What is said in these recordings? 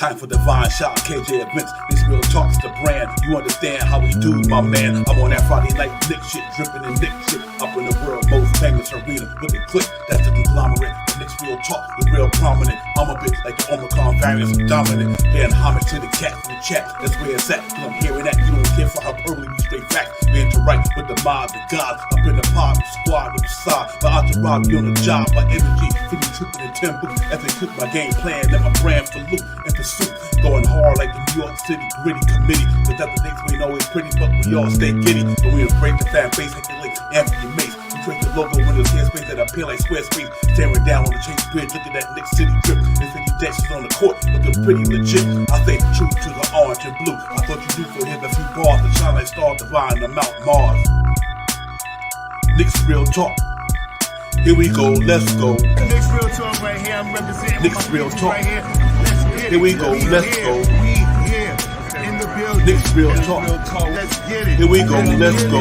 Time for divine shot, KJ events. This real talk's the brand. You understand how we do, my man. I'm on that Friday night Knicks shit, dripping in Knicks shit. Up in the world, most famous arena with the click. That's the conglomerate. The Knicks real talk is real prominent. I'm a bit like the Omicron variant, dominant. Paying homage to the cats in the chat. That's where it's at. I'm hearing that. You don't care for how early we straight facts. We interact with the mob, the gods. Up in the pod, the squad, with the side. But I just rob you on the job. My energy, feeling tripping in tempo. As they cook my game plan, and my brand for loot and pursuit. Going hard like the New York City gritty committee. Cause that's the things we know is pretty, but we all stay giddy. And we embrace the fan base, like the lake, Anthony Mace. We trace the logo when there's airspace that appear like square space. Staring down on the Chase Bridge, look at that Knicks City drip. There's 50 Dexys on the court, looking pretty legit. I say true to the orange and blue. I thought you knew for him a few bars to shine like stars divine on Mount Mars. Knicks real talk. Here we go, let's go. Knicks real talk right here. I'm representing Knicks real talk. right here. Here we go, let's go. We here in the building. Knicks real talk. Let's get it. Here we go, let's go.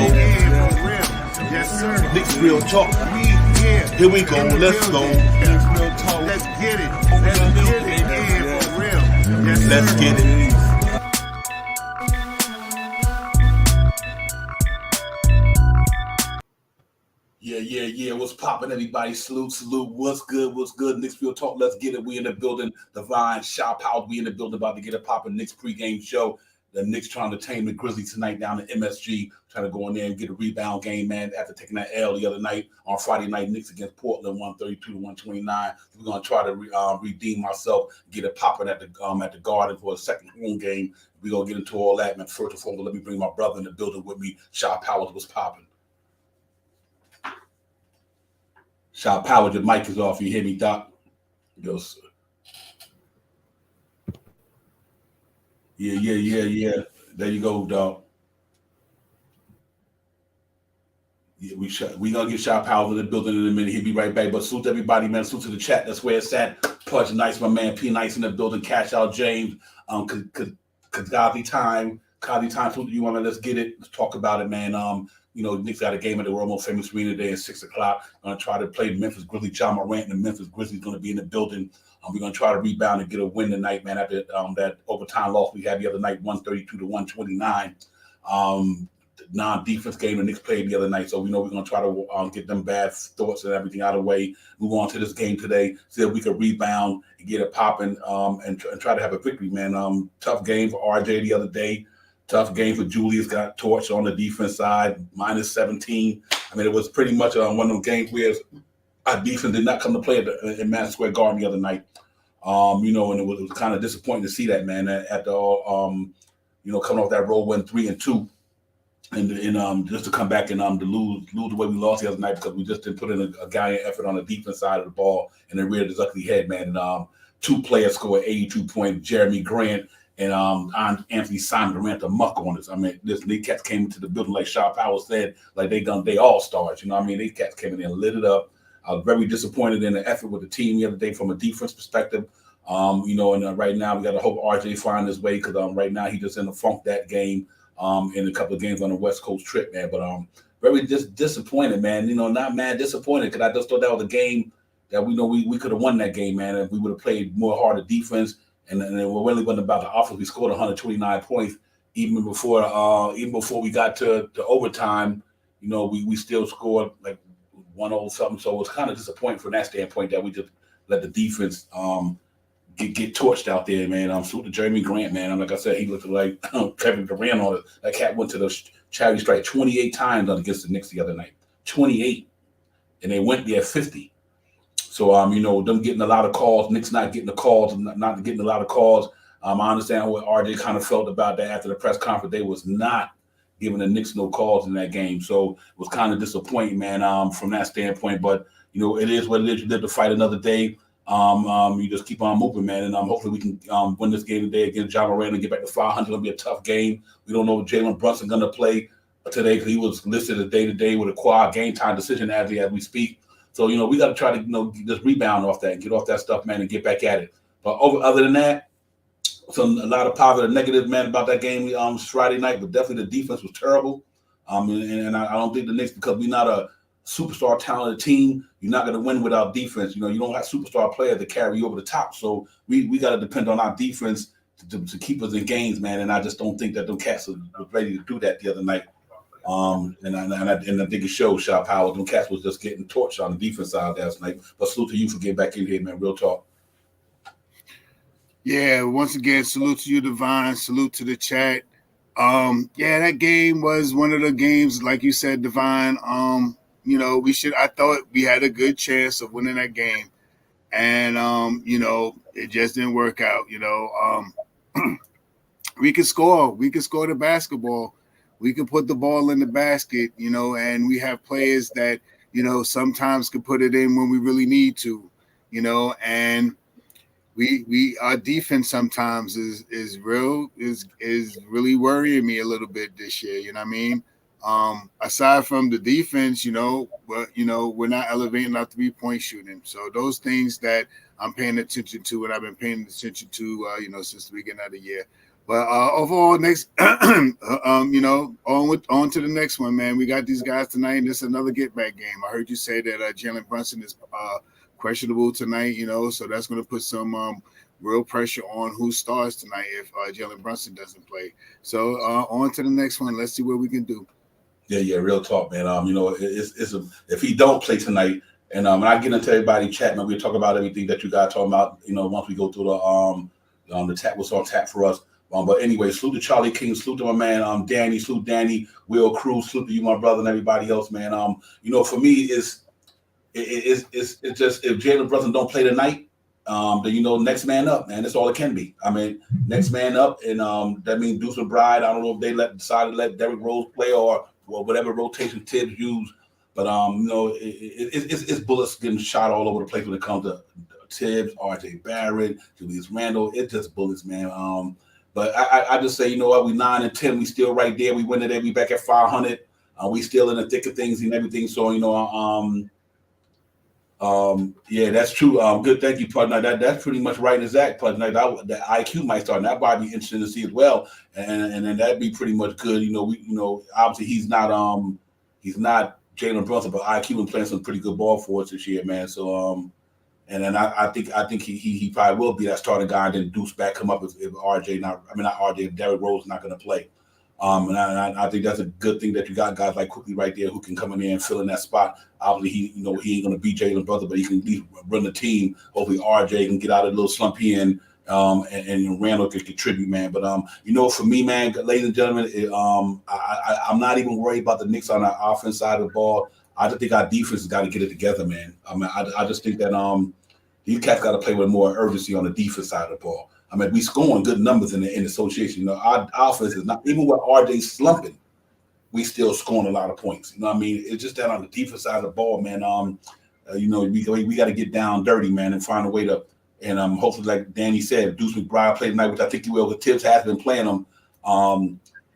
Yes, sir. Knicks real talk. We here. Here we go, let's go. Knicks real talk. Let's get it. Let's get it. Yeah, for real. Yes, sir. Let's get it. Yeah. What's poppin', everybody? Salute. What's good? Knicks real talk. Let's get it. We in the building. Divine Shop House. We in the building about to get a poppin' Knicks pregame show. The Knicks trying to tame the Grizzlies tonight down at MSG. Trying to go in there and get a rebound game, man. After taking that L the other night on Friday night, Knicks against Portland, 132-129. We're gonna try to redeem ourselves, get it popping at the Garden for a second home game. We're gonna get into all that, man. First of all, let me bring my brother in the building with me. Shop Powers, what's popping? Shop Powers, your mic is off. You hear me, Doc? Goes. Yeah. There you go, dog. Yeah, we gonna get Shop Powers in the building in a minute. He'll be right back. But salute to everybody, man. Salute to the chat. That's where it's at. Pudge Nice, my man. P Nice in the building. Cash Out James. Kazi time. Salute to you, man. Let's get it. Let's talk about it, man. Knicks got a game at the world most famous arena today at 6 o'clock. Gonna try to play Memphis Grizzlies. John Morant and the Memphis Grizzlies gonna be in the building. We're gonna try to rebound and get a win tonight, man. After that overtime loss we had the other night, 132-129. Non-defense game the Knicks played the other night, so we know we're gonna try to get them bad thoughts and everything out of the way. Move on to this game today, see if we can rebound and get it popping, and try to have a victory, man. Tough game for RJ the other day. Tough game for Julius, got torched on the defense side, minus 17. I mean, it was pretty much one of them games where our defense did not come to play in Madison Square Garden the other night. And it was kind of disappointing to see that, man, after all, coming off that roll, went 3-2. And just to come back and to lose the way we lost the other night because we just didn't put in a gallant effort on the defense side of the ball and then reared his ugly head, man. And two players scored 82 points, Jeremy Grant and Anthony Simon Durant the muck on us. I mean, these cats came into the building like Shop Powell said, like they all stars. You know what I mean? These cats came in and lit it up. I was very disappointed in the effort with the team the other day from a defense perspective. And right now we got to hope RJ find his way because right now he just in the funk that game. In a couple of games on the West Coast trip, man. But very disappointed, man. Not mad, disappointed because I just thought that was a game that we could have won that game, man. If we would have played more harder defense and it really wasn't about the offense. We scored 129 points even before we got to overtime. We still scored like 1-0 something. So it was kind of disappointing from that standpoint that we just let the defense get torched out there, man. Salute to Jeremy Grant, man. Like I said, he looked like Kevin Durant on it. That cat went to the charity strike 28 times against the Knicks the other night. 28. And they went there 50. So, them getting a lot of calls, Knicks not getting the calls, not getting a lot of calls. I understand what RJ kind of felt about that after the press conference. They was not giving the Knicks no calls in that game. So it was kind of disappointing, man, from that standpoint. But, it is what it is. You live to fight another day. You just keep on moving, man, and hopefully we can win this game today against John Morant and get back to 500. It'll be a tough game. We don't know if Jalen Brunson going to play today because he was listed as day-to-day with a quad game time decision as we speak. So, we got to try to, just rebound off that and get off that stuff, man, and get back at it. But other than that, a lot of positive, negative, man, about that game Friday night, but definitely the defense was terrible. And I don't think the Knicks, because we're not a superstar talented team, you're not going to win without defense. You know, you don't have superstar players to carry you over the top. So we got to depend on our defense to keep us in games, man. And I just don't think that them cats was ready to do that the other night. And I think it shows, Shaw Powell. Them cats was just getting torched on the defense side last night. But salute to you for getting back in here, man. Real talk. Yeah, once again, salute to you, Divine. Salute to the chat. Yeah, that game was one of the games, like you said, Divine. You know, I thought we had a good chance of winning that game. And you know, it just didn't work out. You know, we can score. We can score the basketball. We can put the ball in the basket, you know, and we have players that, you know, sometimes can put it in when we really need to, you know, and our defense sometimes is really worrying me a little bit this year. You know what I mean? Aside from the defense, you know, we're not elevating our 3-point shooting. So those things that I'm paying attention to, and I've been paying attention to, you know, since the beginning of the year. But overall, next, you know, on to the next one, man. We got these guys tonight, and this is another get-back game. I heard you say that Jalen Brunson is questionable tonight, you know, so that's going to put some real pressure on who starts tonight if Jalen Brunson doesn't play. So on to the next one. Let's see what we can do. Yeah, real talk, man. You know, if he don't play tonight, and when I get into everybody chat, man, we'll talk about everything that you guys talking about. You know, once we go through the tap, what's on tap for us. But anyway, salute to Charlie King, salute to my man Danny, salute Danny, Will Cruz, salute to you, my brother, and everybody else, man. You know, for me, it's just if Jalen Brunson don't play tonight, then you know, next man up, man. That's all it can be. I mean, next man up, and that means Deuce McBride. I don't know if they decided to let Derrick Rose play or whatever rotation Tibbs use, but you know, it's bullets getting shot all over the place when it comes to Tibbs, RJ Barrett, Julius Randle. It's just bullets, man. But I just say, you know what, we 9-10, we still right there. We win today, we back at 500. We still in the thick of things and everything. So, you know, yeah, that's true. Good, thank you, Pudnight. That's pretty much right as that, Pudnight. The IQ might start, and that might be interesting to see as well. And then that'd be pretty much good. You know, obviously he's not Jalen Brunson, but IQ been playing some pretty good ball for us this year, man. So and then I think he probably will be that starting guy, and then Deuce back come up if if Derrick Rose is not going to play. And I think that's a good thing that you got guys like Quickly right there who can come in there and fill in that spot. Obviously, he ain't going to be Jalen Brunson, but he can at least run the team. Hopefully, RJ can get out of the little slump he in, and Randall can contribute, man. But you know, for me, man, ladies and gentlemen, I'm not even worried about the Knicks on our offense side of the ball. I just think our defense has got to get it together, man. I mean, I just think that these cats got to play with more urgency on the defense side of the ball. I mean, we scoring good numbers in the association. You know, our offense is not, even with RJ slumping, we still scoring a lot of points. You know what I mean? It's just that on the defense side of the ball, man. You know, we got to get down dirty, man, and find a way to. And hopefully, like Danny said, Deuce McBride played tonight, which I think he will. Because Tibbs has been playing him.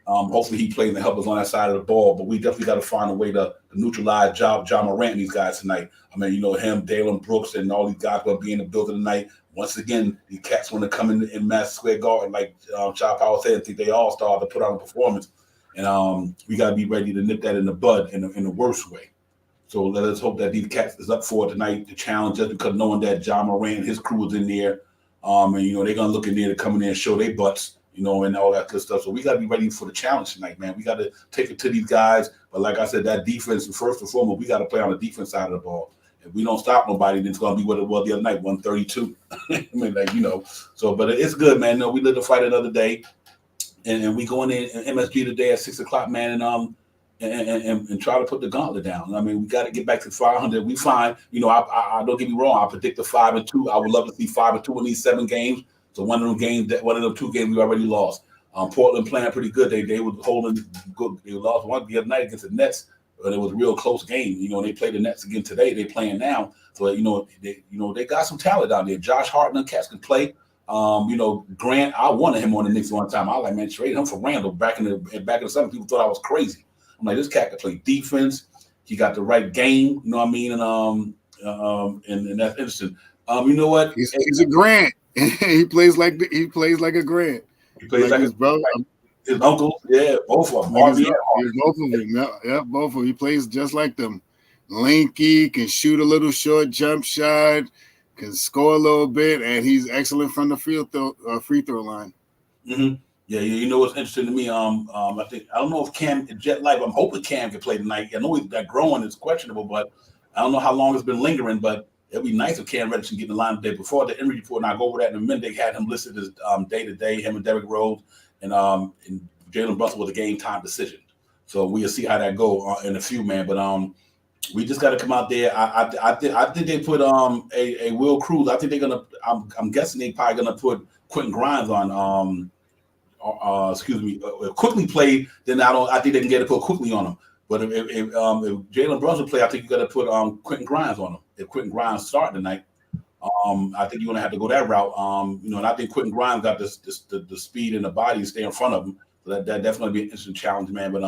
Hopefully, he plays and help us on that side of the ball. But we definitely got to find a way to neutralize John Morant and these guys tonight. I mean, you know, him, Dalen Brooks, and all these guys will be in the building tonight. Once again, the cats want to come in Madison Square Garden, like Shaw Powell said. I think they all star to put on a performance, and we got to be ready to nip that in the bud in the worst way. So let us hope that these cats is up for it tonight, the challenge, just because knowing that John Morant and his crew is in there, and you know they're gonna look in there to come in there and show their butts, you know, and all that good stuff. So we got to be ready for the challenge tonight, man. We got to take it to these guys. But like I said, that defense, first and foremost, we got to play on the defense side of the ball. If we don't stop nobody, then it's going to be what it was the other night, 132. I mean, like, you know. So, but it's good, man. No, we live to fight another day. And we going in MSG today at 6 o'clock, man, and try to put the gauntlet down. I mean, we got to get back to 500. We fine. You know, I don't get me wrong. I predict the 5-2. I would love to see 5-2 in these 7 games. So one of them 2 games we already lost. Portland playing pretty good. They were holding good. They lost one the other night against the Nets, but it was a real close game. You know, they played the Nets again today. They playing now. So you know they got some talent out there. Josh Hart and the cats can play. You know, Grant, I wanted him on the Knicks one time. I was like, man, trade him for Randall back in the summer. People thought I was crazy. I'm like, this cat can play defense. He got the right game. You know what I mean? And that's interesting. You know what? He's a Grant. he plays like a Grant. He plays like his brother, his uncle. Yeah, both of them. Both of them. Yeah, both of them. He plays just like them. lanky, can shoot a little short jump shot, can score a little bit, and he's excellent from the free throw line. Mm-hmm. Yeah, you know what's interesting to me? I think I don't know if Cam Jet Life. I'm hoping Cam can play tonight. I know that growing is questionable, but I don't know how long it's been lingering. But it'd be nice if Cam Reddish can get in the line the day before the injury report. And I'll go over that in a minute. They had him listed as day to day. Him and Derrick Rose and Jalen Brunson was a game time decision. So we'll see how that go in a few, man. But we just got to come out there. I think they put a Will Cruz. I think they're gonna. I'm guessing they probably gonna put Quentin Grimes on. Quickly played, then I think they can get to put quickly on him. But if Jalen Brunson play, I think you got to put Quentin Grimes on him. If Quentin Grimes start tonight, I think you're gonna have to go that route. And I think Quentin Grimes got the speed and the body to stay in front of him. So that definitely be an interesting challenge, man. But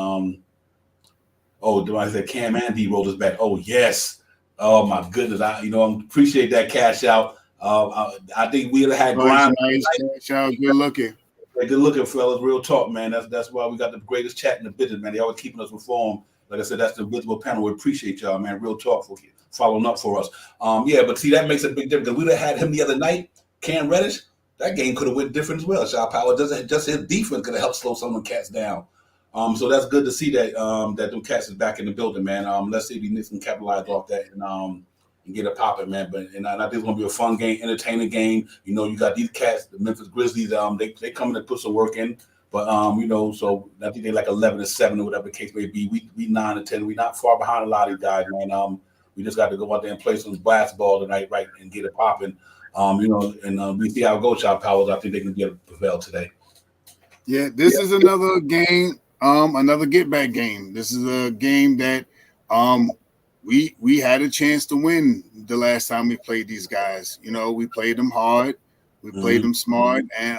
do I say Cam and D rolled us back? Oh yes. Oh my goodness. I appreciate that cash out. I think we'd have had Grimes. Nice cash out. Good looking. Hey, good looking, fellas. Real talk, man. That's why we got the greatest chat in the business, man. They always keeping us informed. Like I said, that's the visible panel. We appreciate y'all, man. Real talk for following up for us. But see, that makes a big difference. Because we'd have had him the other night, Cam Reddish. That game could have went different as well. Shaw Power just his defense could have helped slow some of the cats down. So that's good to see that that them cats is back in the building, man. Let's see if the Knicks can capitalize off that and get it popping, man. But I think it's gonna be a fun game, entertaining game. You got these cats, the Memphis Grizzlies. They coming to put some work in. But so I think they like 11-7 or whatever the case may be. We 9-10. We not far behind a lot of these guys, man. We just got to go out there and play some basketball tonight, right, and get it popping. And we see how it goes, Shaw Powers. I think they can get a prevail today. Yeah, this is another game, another get back game. This is a game that we had a chance to win the last time we played these guys. We played them hard, we played them smart, and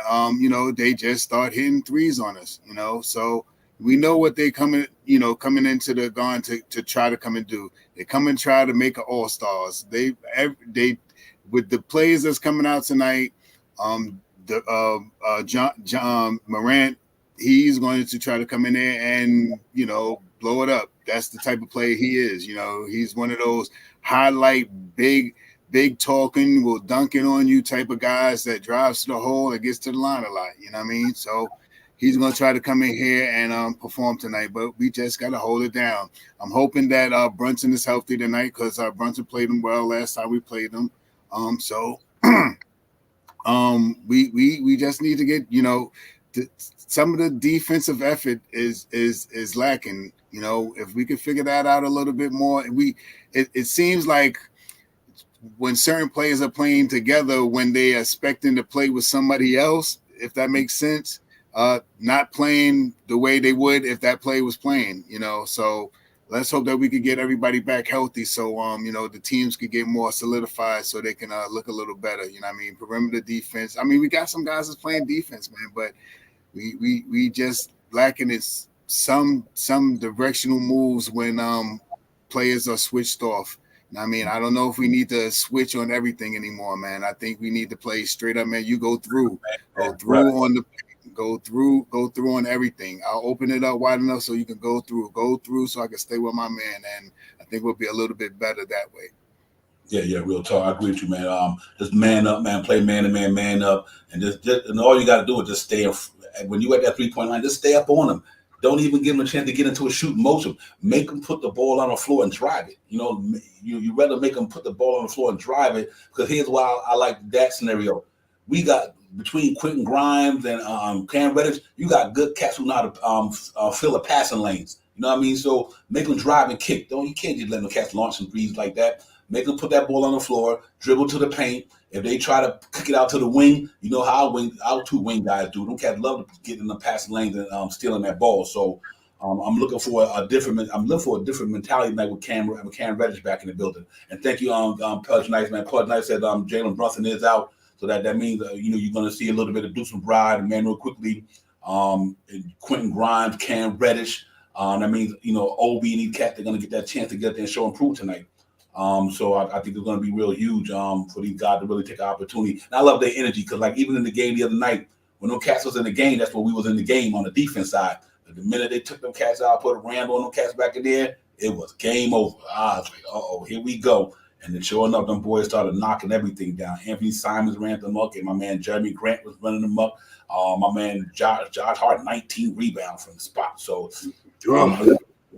they just start hitting threes on us. So we know what they coming into the gun to try to come and do. They come and try to make an all-stars. They with the players that's coming out tonight, John Morant, he's going to try to come in there and blow it up. That's the type of player he is. He's one of those highlight, big talking, will dunk it on you type of guys that drives to the hole and gets to the line a lot. You know what I mean? So he's going to try to come in here and perform tonight, but we just got to hold it down. I'm hoping that Brunson is healthy tonight because Brunson played him well last time we played him. So we just need to get some of the defensive effort is lacking. If we could figure that out a little bit more, it seems like when certain players are playing together, when they are expecting to play with somebody else, if that makes sense, not playing the way they would if that play was playing. So let's hope that we could get everybody back healthy so the teams could get more solidified so they can look a little better. Perimeter defense. We got some guys that's playing defense, man, but we just lacking is some directional moves when players are switched off. I don't know if we need to switch on everything anymore, man. I think we need to play straight up, man. You go through on the go through on everything. I'll open it up wide enough so you can go through so I can stay with my man, and I think we'll be a little bit better that way. Yeah, real talk. I agree with you, man. Just man up, man. Play man to man up, and just and all you got to do is just stay. When you at that 3-point line, just stay up on them. Don't even give them a chance to get into a shooting motion. Make them put the ball on the floor and drive it. You rather make them put the ball on the floor and drive it, because here's why I like that scenario. We got between Quentin Grimes and Cam Reddish, you got good cats who know how to fill the passing lanes. You know what I mean? So make them drive and kick. You can't just let them cats launch some threes like that. Make them put that ball on the floor, dribble to the paint. If they try to kick it out to the wing, you know how our two wing guys do. Them cats love to get in the passing lanes and stealing that ball. So I'm looking for a different mentality tonight with Cam Reddish back in the building. And thank you, Pudge Nice, man. Pudge Nice said Jalen Brunson is out. So that means you're going to see a little bit of Deuce McBride, Emmanuel quickly, Quentin Grimes, Cam Reddish. That means OB and these cats, they're going to get that chance to get there and show and prove tonight. So I think it's going to be real huge for these guys to really take an opportunity. And I love their energy because, like, even in the game the other night, when them cats was in the game, that's when we was in the game on the defense side. But the minute they took them cats out, put a Randall on them cats back in there, it was game over. I was like, uh-oh, here we go. And then sure enough, them boys started knocking everything down. Anthony Simons ran them up, and my man Jeremy Grant was running them up. My man Josh Hart, 19 rebounds from the spot. So,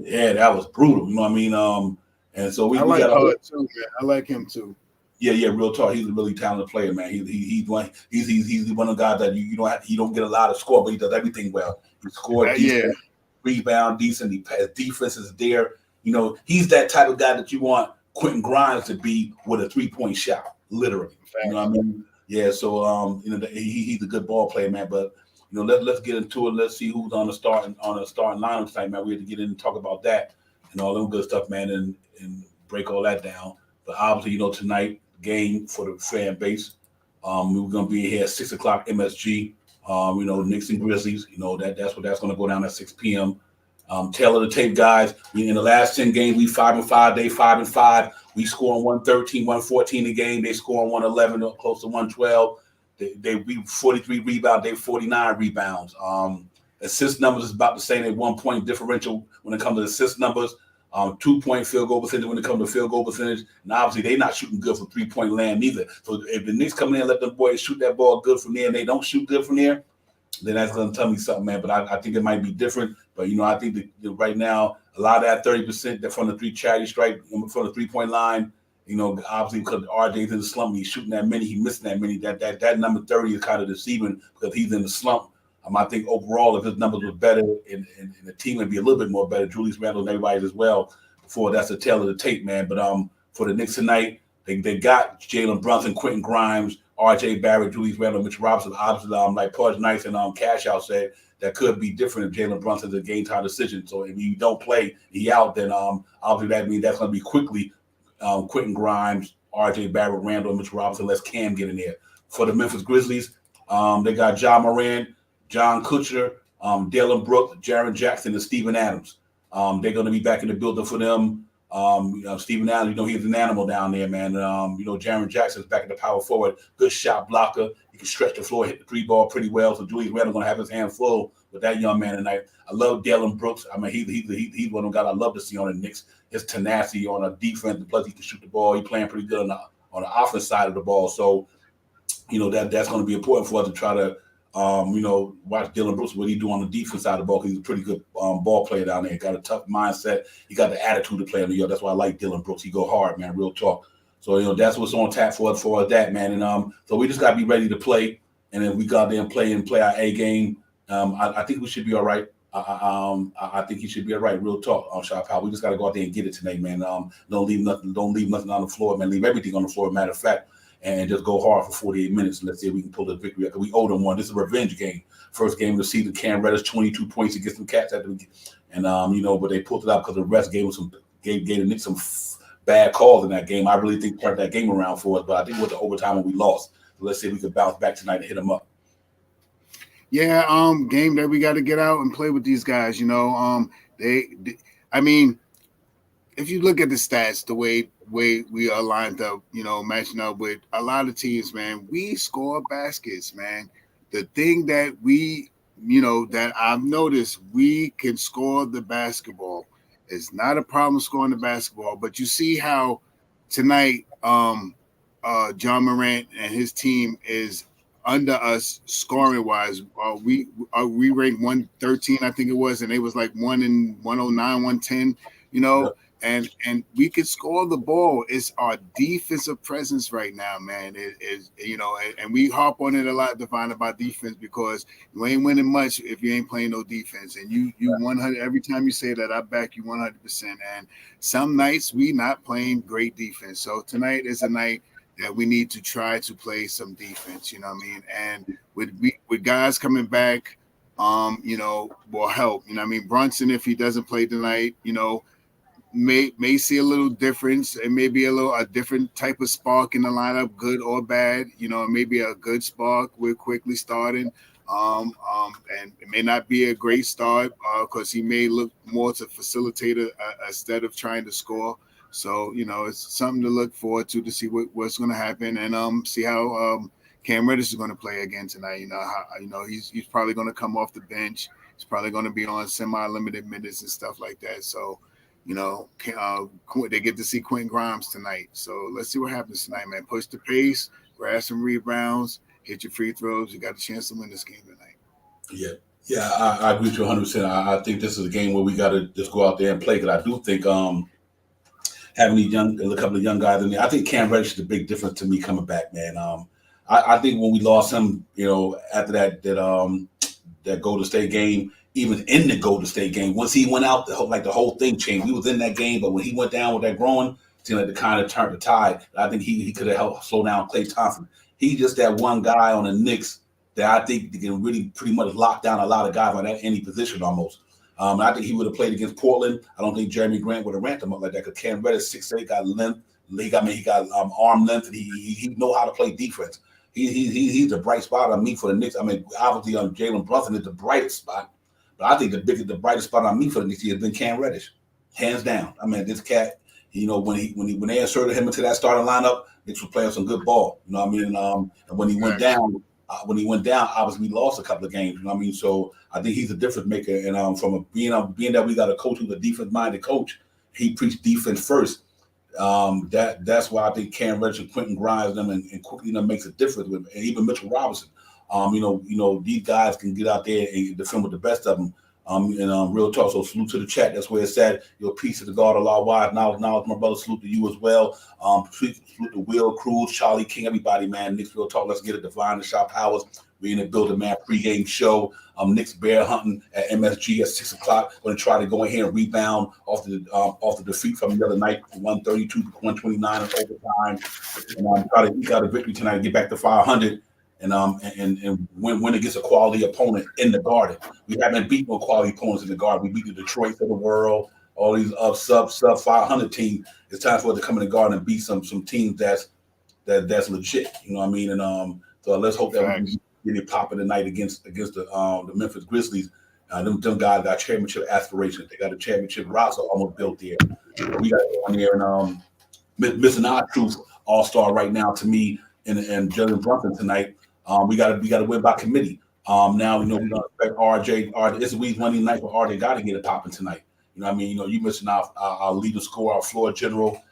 yeah, that was brutal. You know what I mean? And so we like got Hart too, man. I like him too. Yeah, real talk. He's a really talented player, man. He's one of the guys that you don't get a lot of score, but he does everything well. He scored decent, rebound decent. His defense is there. You know, he's that type of guy that you want Quentin Grimes to be with a 3-point shot, literally. You know what I mean? Yeah. So he's a good ball player, man. But let's get into it. Let's see who's on the starting lineup tonight, man. We have to get in and talk about that and all them good stuff, man, and break all that down. But obviously, tonight, game for the fan base. We're gonna be here at 6:00 MSG. Knicks and Grizzlies. That's that's gonna go down at 6 p.m. Tail of the tape, guys. In the last 10 games, we 5-5. They 5-5. We scoring 113, 114 a game. They scoring 111, close to 112. They 43 rebounds. They 49 rebounds. Assist numbers is about the same at 1 point differential when it comes to assist numbers. 2-point field goal percentage when it comes to field goal percentage. And obviously, they're not shooting good from 3-point land neither. So if the Knicks come in and let them boys shoot that ball good from there and they don't shoot good from there, then that's going to tell me something, man. But I think it might be different. But, I think that right now, a lot of that 30% that from the charity strike, from the 3-point line, obviously because RJ's in the slump, he's shooting that many, he's missing that many. That number 30 is kind of deceiving because he's in the slump. I think overall, if his numbers were better and the team would be a little bit more better, Julius Randle and everybody as well, before that's the tail of the tape, man. But for the Knicks tonight, they got Jalen Brunson, Quentin Grimes, R.J. Barrett, Julius Randle, Mitchell Robinson. Obviously, like Pudge Nice and Cash Out said, that could be different if Jalen Brunson's a game time decision. So if you don't play, he out, then obviously that means that's going to be quickly Quentin Grimes, R.J. Barrett, Randle, and Mitchell Robinson. Let's Cam get in there. For the Memphis Grizzlies, they got Ja Morant, John Kutcher, Dalen Brooks, Jaren Jackson, and Steven Adams. They're going to be back in the building for them. Steven Adams, he's an animal down there, man. Jaren Jackson's back at the power forward. Good shot blocker. He can stretch the floor, hit the 3-ball pretty well. So Julius Randle going to have his hand full with that young man tonight. I love Dalen Brooks. I mean, he's one of them guys I love to see on the Knicks. His tenacity on a defense, plus he can shoot the ball. He's playing pretty good on the offense side of the ball. So, that's going to be important for us to try to watch Dalen Brooks, what he do on the defense side of the ball, because he's a pretty good ball player down there. He got a tough mindset. He got the attitude to play in New York. That's why I like Dalen Brooks. He go hard, man, real talk. So, that's what's on tap for that, man. And so we just got to be ready to play. And then we go out there and play our A game. I think we should be all right. I think he should be all right. Real talk, Shot Powell. We just got to go out there and get it tonight, man. Don't leave nothing on the floor, man. Leave everything on the floor, matter of fact. And just go hard for 48 minutes. And let's see if we can pull the victory out. We owe them one. This is a revenge game. First game of the season, Cam Reddish, 22 points against some Cats at the beginning. And, but they pulled it out because the rest gave the Knicks some bad calls in that game. I really think turned that game around for us. But I think with the overtime when we lost. So let's see if we can bounce back tonight and hit them up. Yeah, game that we got to get out and play with these guys. I mean, if you look at the stats, the way we are lined up, matching up with a lot of teams, man, we score baskets, man. The thing that that I've noticed, we can score the basketball. It's not a problem scoring the basketball, but you see how tonight, John Morant and his team is under us scoring wise. We ranked 113, I think it was, and it was like 109, 110, Yep. And we could score the ball. It's our defensive presence right now, man. It is, and we harp on it a lot, Divine, about defense, because you ain't winning much if you ain't playing no defense. And you 100 every time you say that, I back you 100%. And some nights we not playing great defense. So tonight is a night that we need to try to play some defense. You know what I mean? And with guys coming back, will help. Brunson, if he doesn't play tonight, may see a little difference. It may be a different type of spark in the lineup, good or bad. Maybe a good spark. We're quickly starting. And it may not be a great start because he may look more to facilitate instead of trying to score. So, it's something to look forward to see what's going to happen and see how Cam Reddish is going to play again tonight. He's probably going to come off the bench. He's probably going to be on semi-limited minutes and stuff like that. So, They get to see Quentin Grimes tonight. So let's see what happens tonight, man. Push the pace, grab some rebounds, hit your free throws. You got a chance to win this game tonight. Yeah. Yeah, I agree with you 100%. I think this is a game where we got to just go out there and play, because I do think having a couple of young guys in there, I think Cam Reddish is a big difference to me coming back, man. I think when we lost him, after that Golden State game, even in the Golden State game, once he went out, the whole thing changed. We was in that game, but when he went down with that groin, it seemed like it kind of turned the tide. I think he could have helped slow down Klay Thompson. He's just that one guy on the Knicks that I think can really pretty much lock down a lot of guys on any position almost. I think he would have played against Portland. I don't think Jeremy Grant would have ramped him up like that, because Cam Reddish 6'8", got length. He got arm length, and he know how to play defense. He's the bright spot on me for the Knicks. I mean, obviously Jalen Brunson is the brightest spot, but I think the brightest spot on me for the Knicks has been Cam Reddish, hands down. I mean, this cat, when they inserted him into that starting lineup, Knicks were playing some good ball. You know what I mean? And when he went down. Obviously we lost a couple of games. You know what I mean? So I think he's a difference maker. And from being that we got a coach who's a defense-minded coach, he preached defense first. That's why I think Cam Reddish and Quentin Grimes them and quickly makes a difference with, and even Mitchell Robinson. These guys can get out there and defend with the best of them. Real talk. So salute to the chat. That's where it's at. Your piece of the God of Allah wise. Now, my brother, salute to you as well. Salute to Will, Cruz, Charlie King, everybody, man. Knicks Real Talk. Let's get it. Divine and Shop Powers. We in the building, man. Pregame show. Knicks bear hunting at MSG at 6 o'clock. Going to try to go in here and rebound off the defeat from the other night, 132 to 129 in overtime, and try to eke out a victory tonight to get back to 500. And win against a quality opponent in the Garden. We haven't beat no quality opponents in the Garden. We beat the Detroit of the world, all these sub 500 teams. It's time for us to come in the Garden and beat some teams that's legit. You know what I mean? And so let's hope that we get it popping tonight against the Memphis Grizzlies. Them guys got championship aspirations. They got a championship roster almost built there. We got on there and missing our truth all-star right now to me and Jalen Brunson tonight. We got to win by committee. Now we're gonna expect RJ. It's a week Monday night for RJ. Got to get it popping tonight. You know what I mean? You missing our leader scorer, our floor general.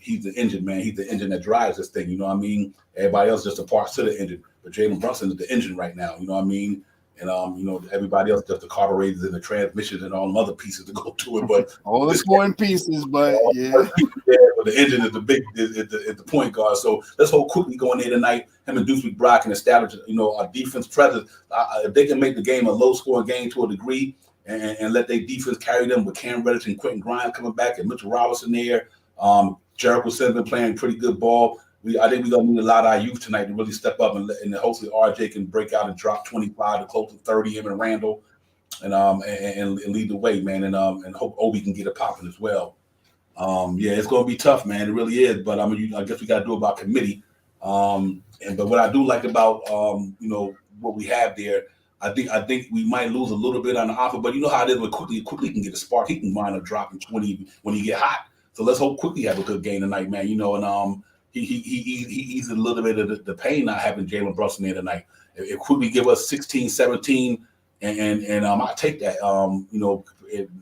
He's the engine, man. He's the engine that drives this thing. You know what I mean? Everybody else just a part to the engine, but Jalen Brunson is the engine right now. You know what I mean? And everybody else just the carburetors and the transmissions and all them other pieces to go to it. But all the important pieces, but yeah. But the engine is the point guard. So let's hold quickly going there tonight. Him and Deuce McBride can establish a defense presence. If they can make the game a low scoring game to a degree and let their defense carry them with Cam Reddish and Quentin Grimes coming back and Mitchell Robinson there. Jericho Sims been playing pretty good ball. I think we're going to need a lot of our youth tonight to really step up and hopefully RJ can break out and drop 25 to close to 30, him and Randall, and lead the way, man. And hope Obi can get it popping as well. It's going to be tough, man. It really is. But I guess we got to do it by committee. But what I do like about what we have there, I think we might lose a little bit on the offer. But you know how it is with quickly can get a spark. He can wind up dropping 20 when he get hot. So let's hope quickly have a good game tonight, man. He eased a little bit of the pain not having Jalen Brunson there tonight. If quickly give us 16, 17, and I take that.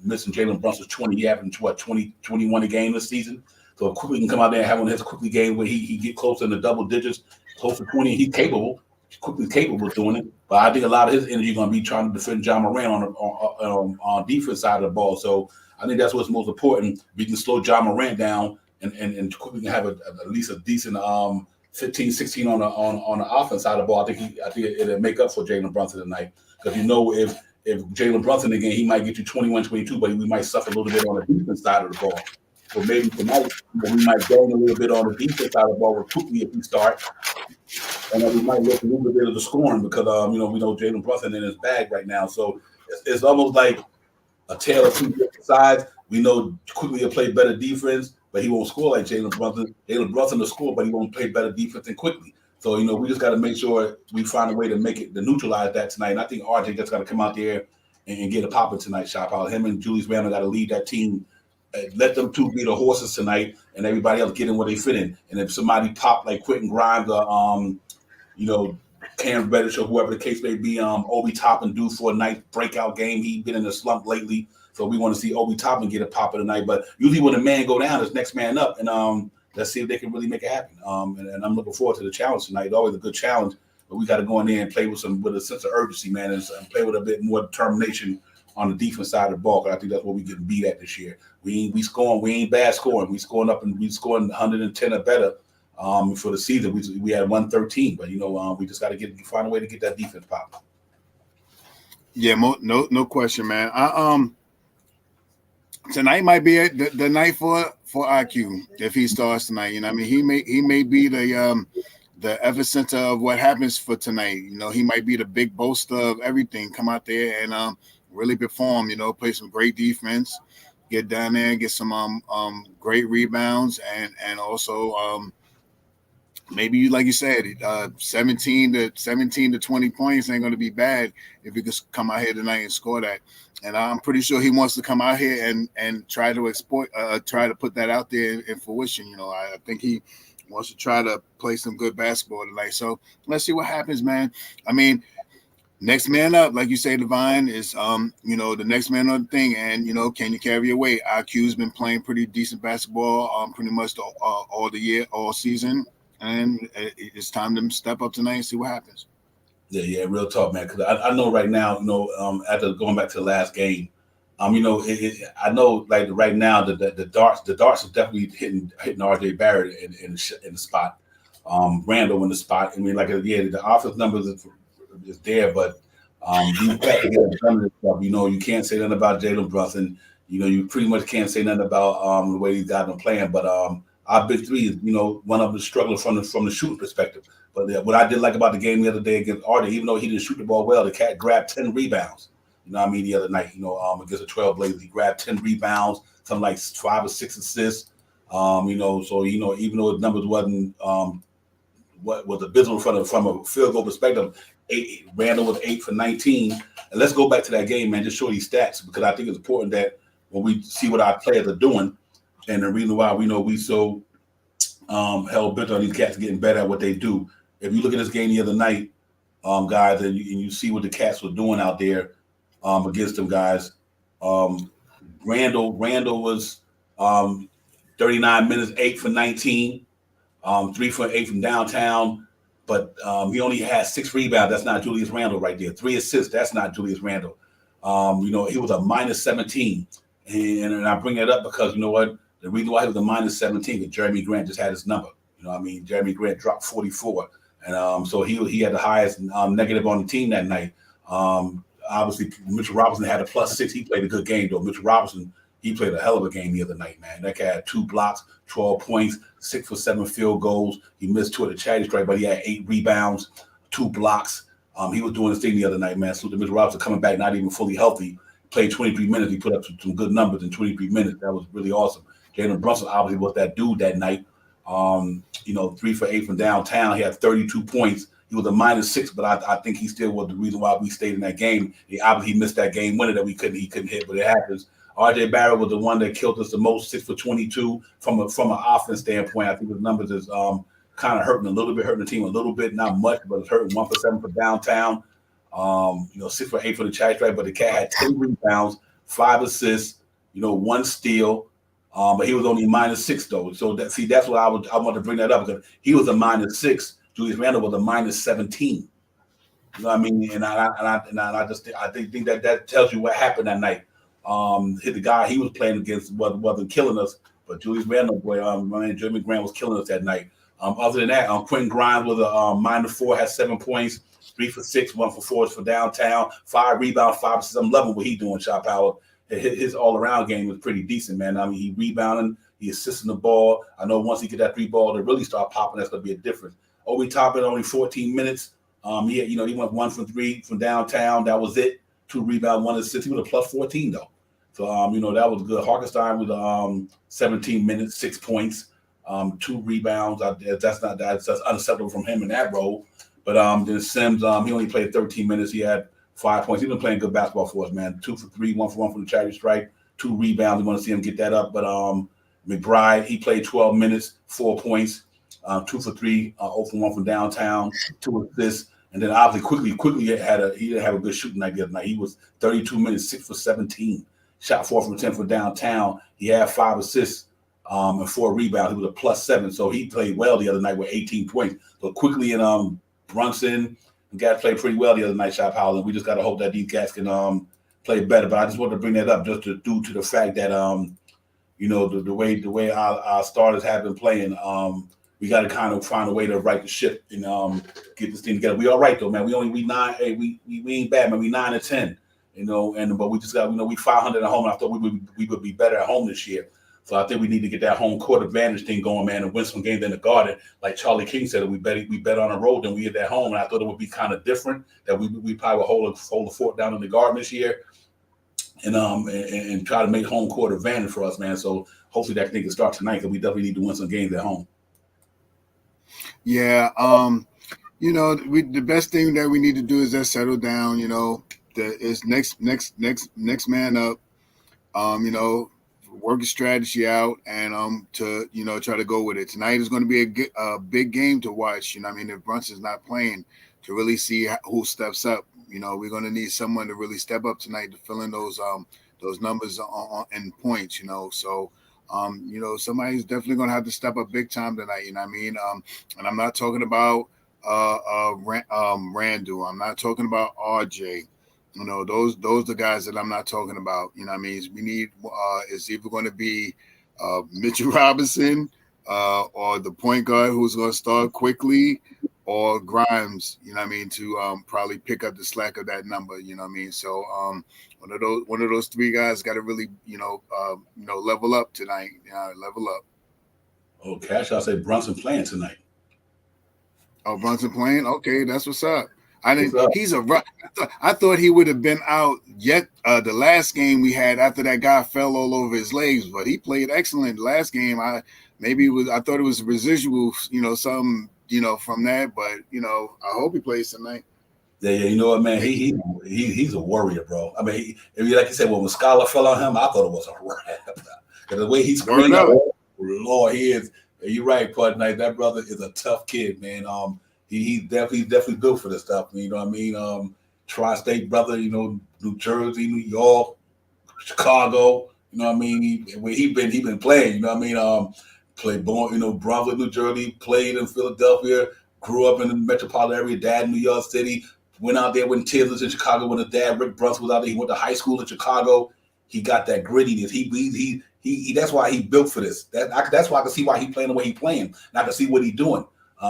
Missing Jalen Brunson's 20, he averaged 20, 21 a game this season. So if quickly can come out there and have one of his quickly game where he get close in the double digits, close to 20, he's capable. Quickly capable of doing it. But I think a lot of his energy is going to be trying to defend John Morant on defense side of the ball. So I think that's what's most important. We can slow John Morant down. And quickly can have at least a decent 15, 16 on the offense side of the ball. I think it'll make up for Jalen Brunson tonight. Because if Jalen Brunson again, he might get you 21, 22, but we might suffer a little bit on the defense side of the ball. So maybe tonight we might gain a little bit on the defense side of the ball with quickly if we start. And then we might look a little bit of the scoring because we know Jalen Brunson in his bag right now. So it's almost like a tale of two different sides. We know quickly will play better defense, but he won't score like Jalen Brunson. Jalen Brunson will score, but he won't play better defense than quickly. So, we just got to make sure we find a way to neutralize that tonight. And I think RJ just got to come out there and get a popping tonight, Shop out. Him and Julius Randle got to lead that team. Let them two be the horses tonight and everybody else get in where they fit in. And if somebody pop like Quentin Grimes or, Cam Reddish or whoever the case may be, Obi Toppin due for a nice breakout game. He's been in a slump lately. So we want to see Obi Toppin get a pop of the night. But usually when a man go down, it's next man up. And let's see if they can really make it happen. And I'm looking forward to the challenge tonight. It's always a good challenge, but we got to go in there and play with a sense of urgency, man, and play with a bit more determination on the defense side of the ball. Because I think that's what we getting beat at this year. We ain't bad scoring. We scoring up and we scoring 110 or better. For the season, we had 113, but we just got to find a way to get that defense popping. Yeah, no question, man. Tonight might be the night for IQ if he starts tonight. You know, I mean, he may be the epicenter of what happens for tonight. You know, he might be the big boaster of everything. Come out there and really perform. You know, play some great defense, get down there, get some great rebounds, and also maybe, like you said, 17 to 20 points ain't going to be bad if he could come out here tonight and score that. And I'm pretty sure he wants to come out here and try to put that out there in fruition. You know, I think he wants to try to play some good basketball tonight. So let's see what happens, man. I mean, next man up, like you say, Divine, is the next man on the thing. And can you carry your weight? IQ's been playing pretty decent basketball pretty much all the year, all season. And it's time to step up tonight and see what happens. Yeah, real talk, man. Because I know right now, after going back to the last game, I know like right now the darts are definitely hitting RJ Barrett in the spot, Randall in the spot. I mean, the offense numbers is there, but you got to get done this stuff. You can't say nothing about Jalen Brunson. You pretty much can't say nothing about the way these guys are playing, but our big three is, one of them struggling from the shooting perspective. But what I did like about the game the other day against RJ, even though he didn't shoot the ball well, the cat grabbed 10 rebounds. The other night, against the Trailblazers, he grabbed 10 rebounds, something like 5 or 6 assists. So even though his numbers wasn't what was abysmal from a field goal perspective, Randall was 8 for 19. And let's go back to that game, man. Just show these stats because I think it's important that when we see what our players are doing. And the reason why we so hell bent on these cats getting better at what they do. If you look at this game the other night, guys, and you see what the cats were doing out there against them guys. Randall was 39 minutes, 8 for 19, 3 for 8 from downtown, but he only had 6 rebounds. That's not Julius Randle right there. 3 assists. That's not Julius Randle. He was a minus 17, and I bring that up because you know what. The reason why he was a minus 17 is Jeremy Grant just had his number. Jeremy Grant dropped 44. And so he had the highest negative on the team that night. Obviously, Mitchell Robinson had a +6. He played a good game, though. Mitchell Robinson, he played a hell of a game the other night, man. That guy had 2 blocks, 12 points, 6 for 7 field goals. He missed 2 at the charity strike, but he had 8 rebounds, 2 blocks. He was doing his thing the other night, man. So Mitchell Robinson coming back not even fully healthy. Played 23 minutes. He put up some good numbers in 23 minutes. That was really awesome. Jalen Brunson obviously was that dude that night. 3 for 8 from downtown. He had 32 points. He was a -6, but I think he still was the reason why we stayed in that game. He obviously missed that game winner that he couldn't hit, but it happens. RJ Barrett was the one that killed us the most, 6 for 22 from an offense standpoint. I think his numbers is kind of hurting the team a little bit, not much, but it's hurting. 1 for 7 for downtown. 6 for 8 for the charge strike, but the cat had 10 rebounds, 5 assists, 1 steal. But he was only -6 though. So that's what I want to bring that up because he was a -6. Julius Randle was a -17. You know what I mean? And I think that tells you what happened that night. The guy he was playing against wasn't killing us, but Julius Randle, Jeremy Grant was killing us that night. Other than that, Quentin Grimes was a -4, had 7 points, 3 for 6, 1 for 4 for downtown, 5 rebounds, 5 assists. I'm loving what he's doing, shot power. His all-around game was pretty decent, man. I mean, he rebounding, he assisting the ball. I know once he get that 3 ball to really start popping, that's going to be a difference. Obi Toppin only 14 minutes. He went 1 from 3 from downtown. That was it. 2 rebounds, 1 assist. He was a +14 though. So that was good. Harkenstein was 17 minutes, 6 points, 2 rebounds. That's unacceptable from him in that role. But then Sims, he only played 13 minutes. He had 5 points. He's been playing good basketball for us, man. 2 for 3, 1 for 1 from the charity strike, 2 rebounds. We want to see him get that up. But McBride, he played 12 minutes, 4 points, 2 for 3, 0 for 1 from downtown, 2 assists. And then obviously quickly he didn't have a good shooting night the other night. He was 32 minutes, 6 for 17, shot 4 from 10 from downtown. He had 5 assists and 4 rebounds. He was a +7, so he played well the other night with 18 points. So quickly and Brunson and guys played pretty well the other night, Shop Howell, and we just got to hope that these guys can play better. But I just wanted to bring that up just due to the fact that the way our starters have been playing, we got to kind of find a way to right the ship and get this team together. We all right though, man. We ain't bad, man. We 9-10, but we just got we 500 at home. And I thought we would be better at home this year. So I think we need to get that home court advantage thing going, man, and win some games in the Garden. Like Charlie King said, we bet on the road than we did at home. And I thought it would be kind of different, that we probably would hold the fort down in the Garden this year, and try to make home court advantage for us, man. So hopefully that thing can start tonight, because we definitely need to win some games at home. Yeah, the best thing that we need to do is just settle down. It's next man up. Work a strategy out and to try to go with it. Tonight is going to be a big game to watch. If Brunson's not playing, to really see who steps up. We're going to need someone to really step up tonight to fill in those numbers and points. So somebody's definitely going to have to step up big time tonight. And I'm not talking about Randall. I'm not talking about RJ. Those are the guys that I'm not talking about. We need it's either going to be Mitchell Robinson or the point guard who's going to start quickly, or Grimes, to probably pick up the slack of that number. So one of those 3 guys got to really level up tonight. Level up. Oh, Cash, I'll say Brunson playing tonight. Oh, Brunson playing? Okay, that's what's up. I thought he would have been out yet the last game we had after that guy fell all over his legs, but he played excellent last game. I thought it was residual, something, from that, but I hope he plays tonight. Yeah, you know what, man? He's a warrior, bro. Like you said, when Muscala fell on him, I thought it was a wrap. Because the way he's screaming, Lord, he is. You're right, Pud Knight. That brother is a tough kid, man. He's definitely built for this stuff. Tri-state brother. New Jersey, New York, Chicago. He been playing. Played Brunswick, New Jersey. Played in Philadelphia. Grew up in the metropolitan area. Dad in New York City. Went out there when Tibbs was in Chicago. When his dad Rick Brunswick was out there, he went to high school in Chicago. He got that grittiness. He that's why he built for this. That's why I can see why he playing the way he playing. And I can see what he doing.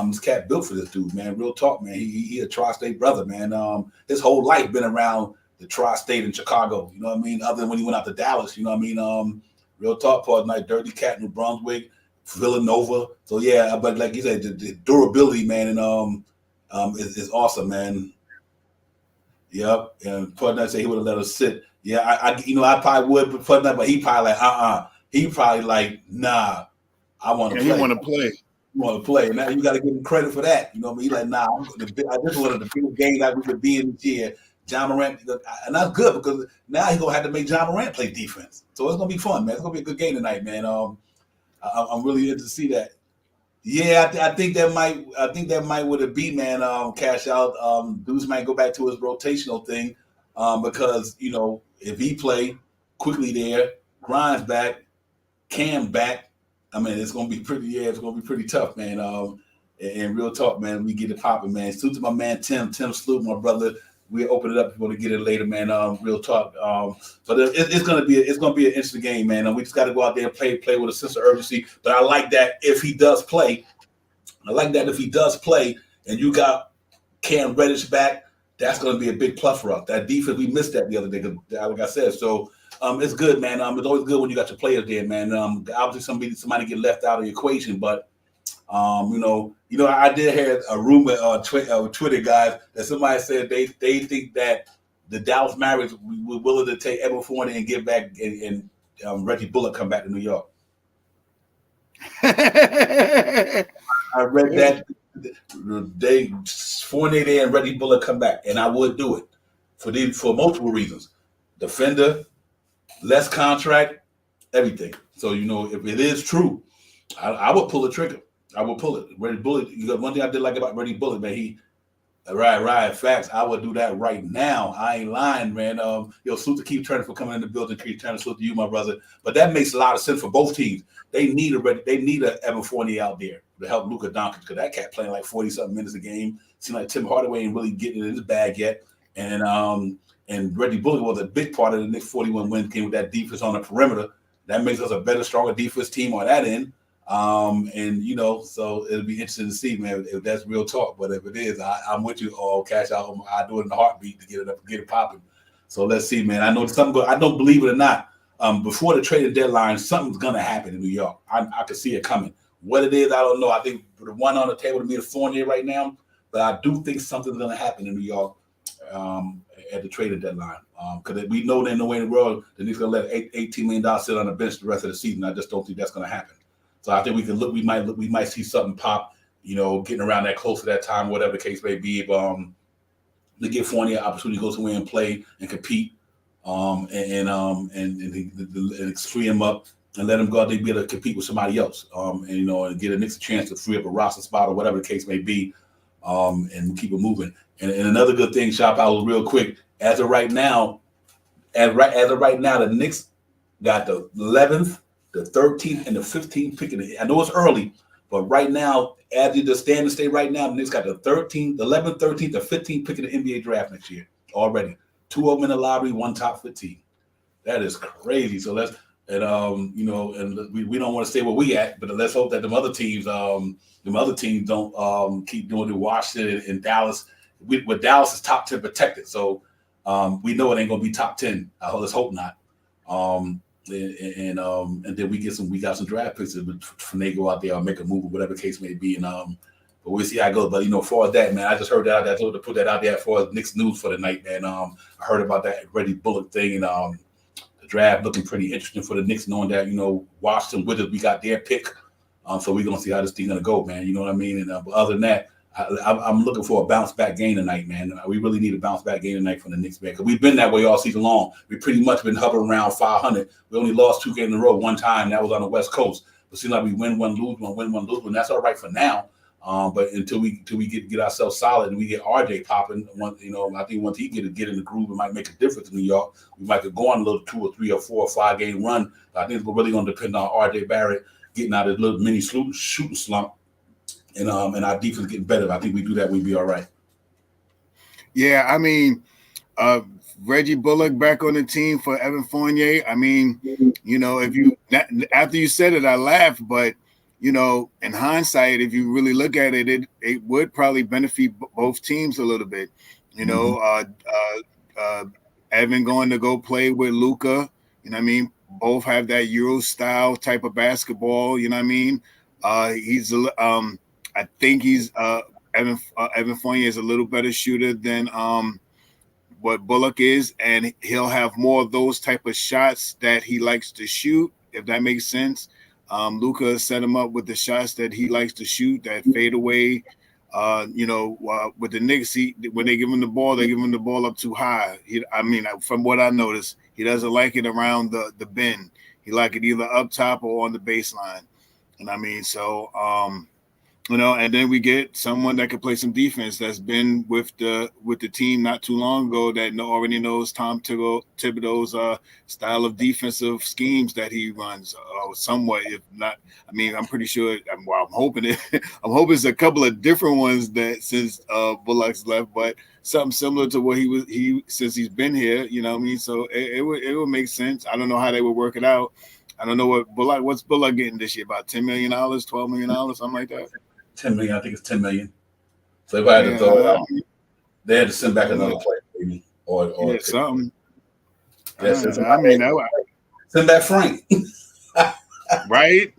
This cat built for this dude, man. Real talk, man. He a tri-state brother, man. His whole life been around the tri-state in Chicago. Other than when he went out to Dallas. Real talk, Pud Knight, dirty cat, New Brunswick, Villanova. So yeah, but like you said, the durability, man, and is awesome, man. Yep. And Pud Knight said he would have let us sit. Yeah, I probably would, but he probably like, He probably like, nah, I want to play. He want to play. You want to play. Now you got to give him credit for that. He's like, nah, I just wanted the big game that we could be in this year. John Morant, and that's good, because now he's gonna have to make John Morant play defense. So it's gonna be fun, man. It's gonna be a good game tonight, man. I'm really interested to see that. Yeah, I think that might would have beat, man. Cash out. Dudes might go back to his rotational thing, because if he play quickly there, Grimes back, Cam back. It's gonna be pretty. Yeah, it's gonna be pretty tough, man. And real talk, man. We get it popping, man. Salute to my man Tim Sloop, my brother. We'll open it up if you want to get it later, man. Real talk. But it's gonna be an interesting game, man. And we just got to go out there and play with a sense of urgency. But I like that if he does play. And you got Cam Reddish back, that's going to be a big plus for us. That defense, we missed that the other day, like I said. So it's good, man. It's always good when you got your players there, man. Obviously, somebody get left out of the equation, but I did hear a rumor on Twitter, guys, that somebody said they think that the Dallas Mavericks were willing to take Evan Fournier and get back and Reggie Bullock come back to New York. I read that Fournier there and Reggie Bullock come back, and I would do it for multiple reasons: defender, less contract, everything. So if it is true, I would pull the trigger. I will pull it. Reggie Bullock. One thing I did like about Reggie Bullock, man, Right. Facts. I would do that right now. I ain't lying, man. Salute to Keith Turner for coming in the building. Keith Turner, salute to you, my brother. But that makes a lot of sense for both teams. They need a Evan Fournier out there to help Luka Doncic, because that cat playing like 40-something minutes a game. Seems like Tim Hardaway ain't really getting it in his bag yet. And Reggie Bullock was a big part of the Knicks 41 win game with that defense on the perimeter. That makes us a better, stronger defense team on that end. So it'll be interesting to see, man, if that's real talk. But if it is, I'm with you. All cash out. I do it in a heartbeat to get it up and get it popping. So let's see, man. I know something. I don't believe it or not. Before the trading deadline, something's gonna happen in New York. I can see it coming. What it is, I don't know. I think the one on the table to me is Fournier right now, but I do think something's gonna happen in New York at the trading deadline. Because we know there's no way in the world the Knicks gonna let $18 million sit on the bench the rest of the season. I just don't think that's gonna happen. So I think we can look. We might see something pop. Getting around that close to that time, whatever the case may be. To give Fournier an opportunity to go somewhere and play and compete, and free him up and let him go out there and be able to compete with somebody else. And get a Knicks a chance to free up a roster spot or whatever the case may be, and keep it moving. And another good thing, Shop out real quick. As of right now, the Knicks got the 11th. The 13th and the 15th pick. I know it's early, but right now, as you just stand and stay right now, the Knicks got the 13th, 11th, 13th, the 15th pick in the NBA draft next year already. 2 of them in the lottery, 1 top 15. That is crazy. So we don't want to say where we at, but let's hope that them other teams don't keep doing it. Washington and Dallas. With Dallas is top 10 protected, so we know it ain't gonna be top 10. Let's hope not. And then we got some draft picks for they go out there or make a move or whatever the case may be. But we'll see how it goes. But as far as that, man, I just heard that. I told to put that out there for Knicks news for the night, man. I heard about that Reggie Bullock thing, and the draft looking pretty interesting for the Knicks, knowing that Washington Wizards, we got their pick. So we're gonna see how this thing gonna go, man. You know what I mean? And but other than that, I'm looking for a bounce back game tonight, man. We really need a bounce back game tonight from the Knicks, man, because we've been that way all season long. We've pretty much been hovering around 500. We only lost 2 games in a row one time. That was on the West Coast. But it seems like we win one, lose one, win one, lose one. That's all right for now. But until we get ourselves solid and we get RJ popping, I think once he get in the groove, it might make a difference in New York. We might go on a little 2 or 3 or 4 or 5 game run. I think it's really going to depend on RJ Barrett getting out of the little mini shooting slump. And our defense getting better. I think we do that, we'd be all right. Yeah, I mean, Reggie Bullock back on the team for Evan Fournier. I mean, after you said it, I laughed, but in hindsight, if you really look at it, it would probably benefit both teams a little bit. Evan going to go play with Luka. Both have that Euro style type of basketball. I think he's Evan Fournier is a little better shooter than what Bullock is, and he'll have more of those type of shots that he likes to shoot, if that makes sense. Luka set him up with the shots that he likes to shoot, that fade away. With the Knicks, when they give him the ball, they give him the ball up too high. From what I noticed, he doesn't like it around the bend. He like it either up top or on the baseline. And then we get someone that can play some defense that's been with the team not too long ago that already knows Tom Thibodeau's style of defensive schemes that he runs somewhat. If not, I'm pretty sure. I'm hoping it. I'm hoping it's a couple of different ones that since Bullock's left, but something similar to what he since he's been here. So it would make sense. I don't know how they would work it out. I don't know what's Bullock getting this year, about $10 million, $12 million, something like that. 10 million, I think it's 10 million. So if I had to throw it out, they had to send back another player, maybe, or something. Send back Frank. right.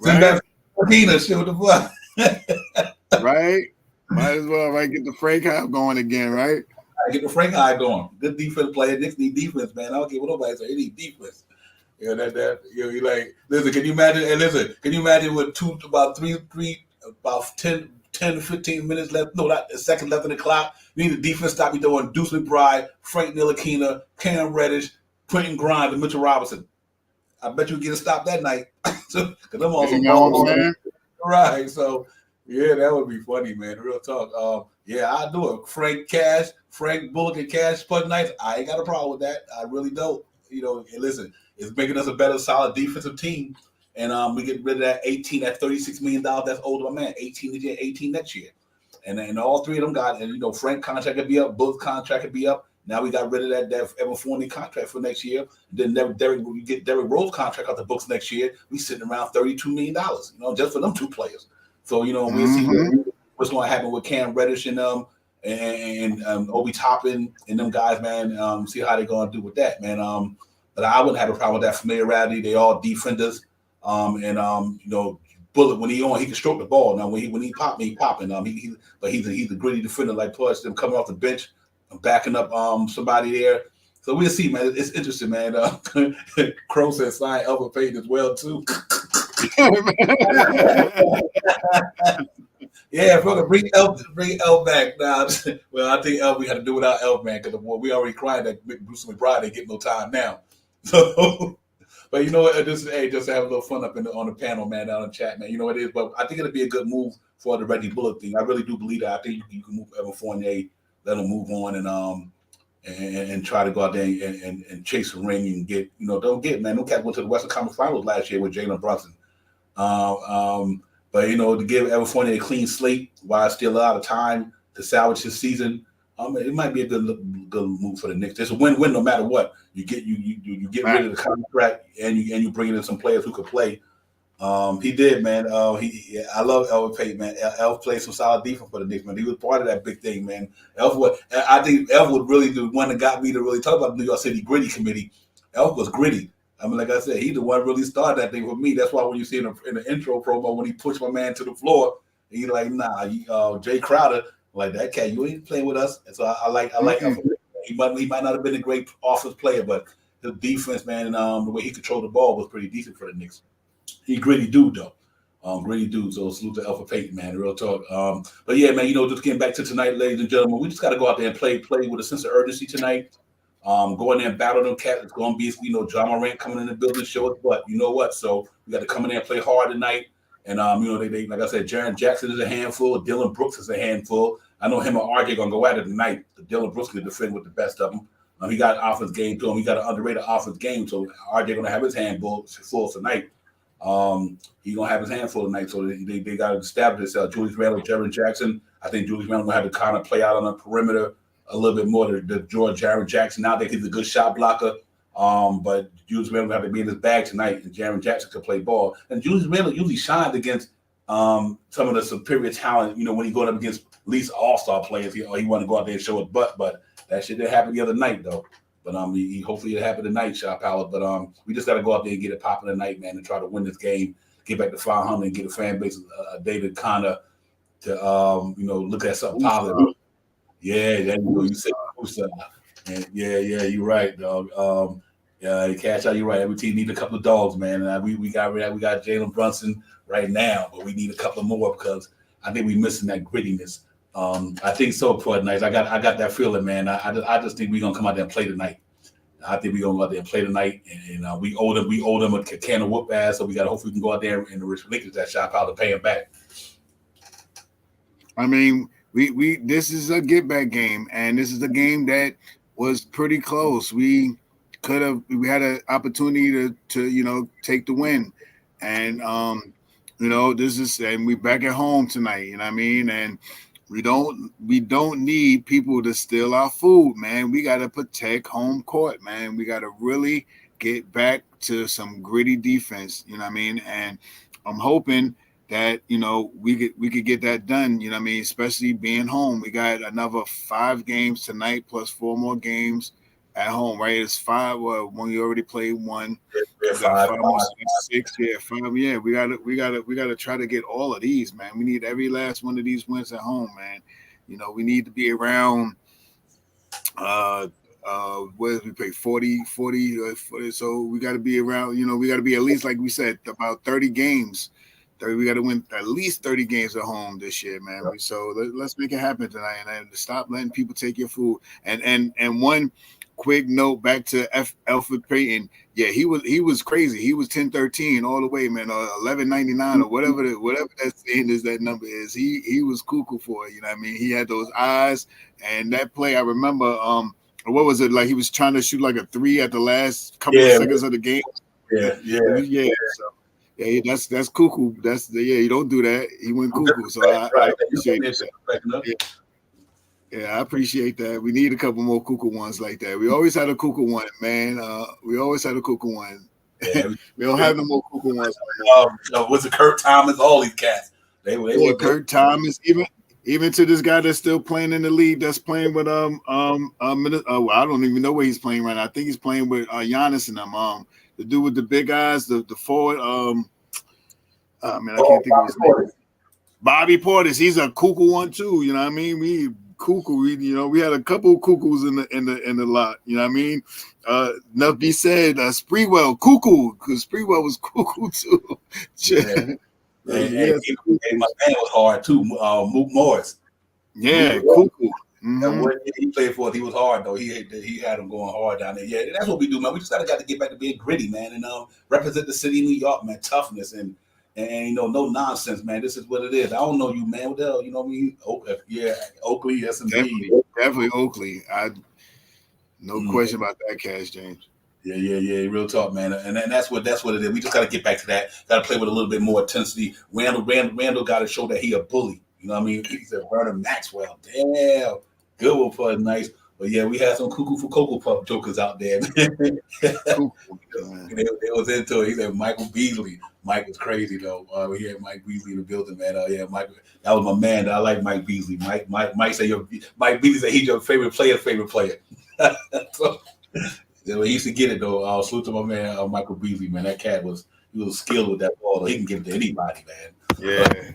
Send back Tina. Shit, what the fuck? Right. Might as well get the Frank High going again, right? Get the Frank High going. Good defense player. Knicks need defense, man. I don't care what nobody say. They need defense. You listen, can you imagine? And listen, can you imagine with about 10 to 15 minutes left? No, not a second left in the clock. You need the defense stop you throwing Deuce McBride, Frank Ntilikina, Cam Reddish, Quentin Grimes, and Mitchell Robinson. I bet you get a stop that night. Because I'm also right. So yeah, that would be funny, man. Real talk. Yeah, I do it. Frank Bullock and Cash Put Nights. I ain't got a problem with that. I really don't. And listen, it's making us a better, solid defensive team. And we get rid of that $36 million that's owed to my man. 18 this year, 18 next year. And all three of them got, and Frank contract could be up, Bullock's contract could be up. Now we got rid of that Evan Fournier contract for next year. Then we get Derrick Rose contract out the books next year. We sitting around $32 million, just for them two players. So, we'll see what's going to happen with Cam Reddish and Obi Toppin and them guys, man. See how they're going to do with that, man. But I wouldn't have a problem with that familiarity. They all defenders. Bullet when he on, he can stroke the ball. Now when he pop, he popping. But he's a gritty defender like Push. Them coming off the bench, backing up somebody there. So we'll see, man. It's interesting, man. Crow said sign Elvis Payton as well too. Yeah, brother, bring El back now. Well, I think we had to do without El, man, because we already cried that Bruce McBride ain't getting no time now. So. But you know what? Just to have a little fun up on the panel, man, down in the chat, man. You know what it is. But I think it'll be a good move for the Reggie Bullock thing. I really do believe that. I think you can move Evan Fournier, let him move on, and try to go out there and chase a ring and get, don't get, man. No cat went to the Western Conference Finals last year with Jalen Brunson. But to give Evan Fournier a clean slate while still a lot of time to salvage his season. It might be a good move for the Knicks. It's a win-win no matter what. You get rid of the contract and you bring in some players who could play. He did, man. I love Elvis Payton, man. Elf played some solid defense for the Knicks, man. He was part of that big thing, man. I think Elf was really the one that got me to really talk about the New York City Gritty Committee. Elf was gritty. I mean, like I said, he the one really started that thing for me. That's why when you see in the intro promo when he pushed my man to the floor, he's like, nah, Jay Crowder. Like that cat, you ain't playing with us, and so I like. He might not have been a great offense player, but the defense, man, and the way he controlled the ball was pretty decent for the Knicks. He gritty dude though, gritty dude. So salute to Elvis Payton, man. Real talk. But yeah, man, just getting back to tonight, ladies and gentlemen, we just got to go out there and play with a sense of urgency tonight. Go in there and battle them cats. It's going to be, John Morant coming in the building show us, but you know what? So we got to come in there and play hard tonight. And they like I said, Jaren Jackson is a handful. Dylan Brooks is a handful. I know him and RJ gonna go at it tonight. Dylan Brooks can defend with the best of them. He got an offense game to him. He got an underrated offense game, so RJ gonna have his hand full tonight. He gonna have his hand full tonight. So they got to establish themselves. Julius Randle, Jaren Jackson. I think Julius Randle gonna have to kind of play out on the perimeter a little bit more. The George Jaren Jackson. Now that he's a good shot blocker. But Julius Randle have to be in his bag tonight, and Jaren Jackson can play ball. And Julius Randle usually shines against some of the superior talent. When he's going up against at least all-star players, he want to go out there and show his butt. But that shit didn't happen the other night, though. But hopefully it happened tonight, Shot Power. But we just got to go out there and get it popping tonight, man, and try to win this game, get back to 500, and get a fan base a day to kind of look at something positive. Yeah, there you go. You said and yeah, you're right, dog. Yeah, Cash out, you're right. Every team needs a couple of dogs, man. And we got Jalen Brunson right now, but we need a couple more because I think we're missing that grittiness. I think so for tonight. I got that feeling, man. I just think we're gonna come out there and play tonight. I think we're gonna go out there and play tonight, and we owe them a can of whoop ass. So we got hopefully we can go out there and relinquish that shot out to pay him back. I mean, we this is a get back game, and this is a game that was pretty close. We had an opportunity to take the win, and this is, and we back at home tonight. You know what I mean? And we don't need people to steal our food, man. We got to protect home court, man. We got to really get back to some gritty defense. You know what I mean? And I'm hoping that we could get that done. You know what I mean? Especially being home. We got another 5 games tonight plus 4 more games at home, right? It's 5. When you already played 1, Yeah, 5, 6. Yeah, 5. Yeah, we gotta try to get all of these, man. We need every last one of these wins at home, man. We need to be around. What did we play? 40. So we got to be around. We got to be at least, like we said, about 30 games. We got to win at least 30 games at home this year, man. So let's make it happen tonight, and stop letting people take your food. And quick note back to Alfred Payton. Yeah, he was crazy. He was 10-13 all the way, man, or 11.99 or whatever that saying is, that number is. He was cuckoo for it. You know what I mean? He had those eyes, and that play I remember. What was it like? He was trying to shoot like a 3 at the last couple of seconds of the game. Yeah. So, yeah, that's cuckoo. You don't do that. He went cuckoo. So I appreciate that. Yeah, I appreciate that. We need a couple more cuckoo ones like that. We always had a cuckoo one, man. We always had a cuckoo one. Yeah, we don't have no more cuckoo ones. Was it Kurt Thomas? All these cats. They were Kurt Thomas, even to this guy that's still playing in the league, that's playing with I don't even know where he's playing right now. I think he's playing with Giannis and them. The dude with the big eyes, the forward. I can't think of his name. Bobby Portis. He's a cuckoo one too. You know what I mean? We had a couple of cuckoos in the lot. You know what I mean? Enough be said. Sprewell cuckoo, because Sprewell was cuckoo too. Yeah. My man was hard too. Mook Morris. Yeah, cuckoo. Mm-hmm. What he played for us, he was hard though. He had him going hard down there. Yeah, that's what we do, man. We just got to get back to being gritty, man, and represent the city of New York, man. Toughness and no nonsense, man. This is what it is. I don't know you, man. What the hell? You know what I mean? Oakley, yes indeed. Definitely Oakley. No question about that, Cash James. Yeah. Real talk, man. And that's what it is. We just got to get back to that. Got to play with a little bit more intensity. Randall got to show that he a bully. You know what I mean? He said Vernon Maxwell. Damn, good one for nice. But yeah, we had some cuckoo for Cocoa Puff jokers out there. They was into it. He said Michael Beasley. Mike was crazy though. We had Mike Beasley in the building, man. Mike, that was my man. I like Mike Beasley. Mike Mike Beasley said he's your favorite player. So, yeah, he used to get it though. Salute to my man Michael Beasley, man. That cat was skilled with that ball. Though. He can give it to anybody, man. Yeah.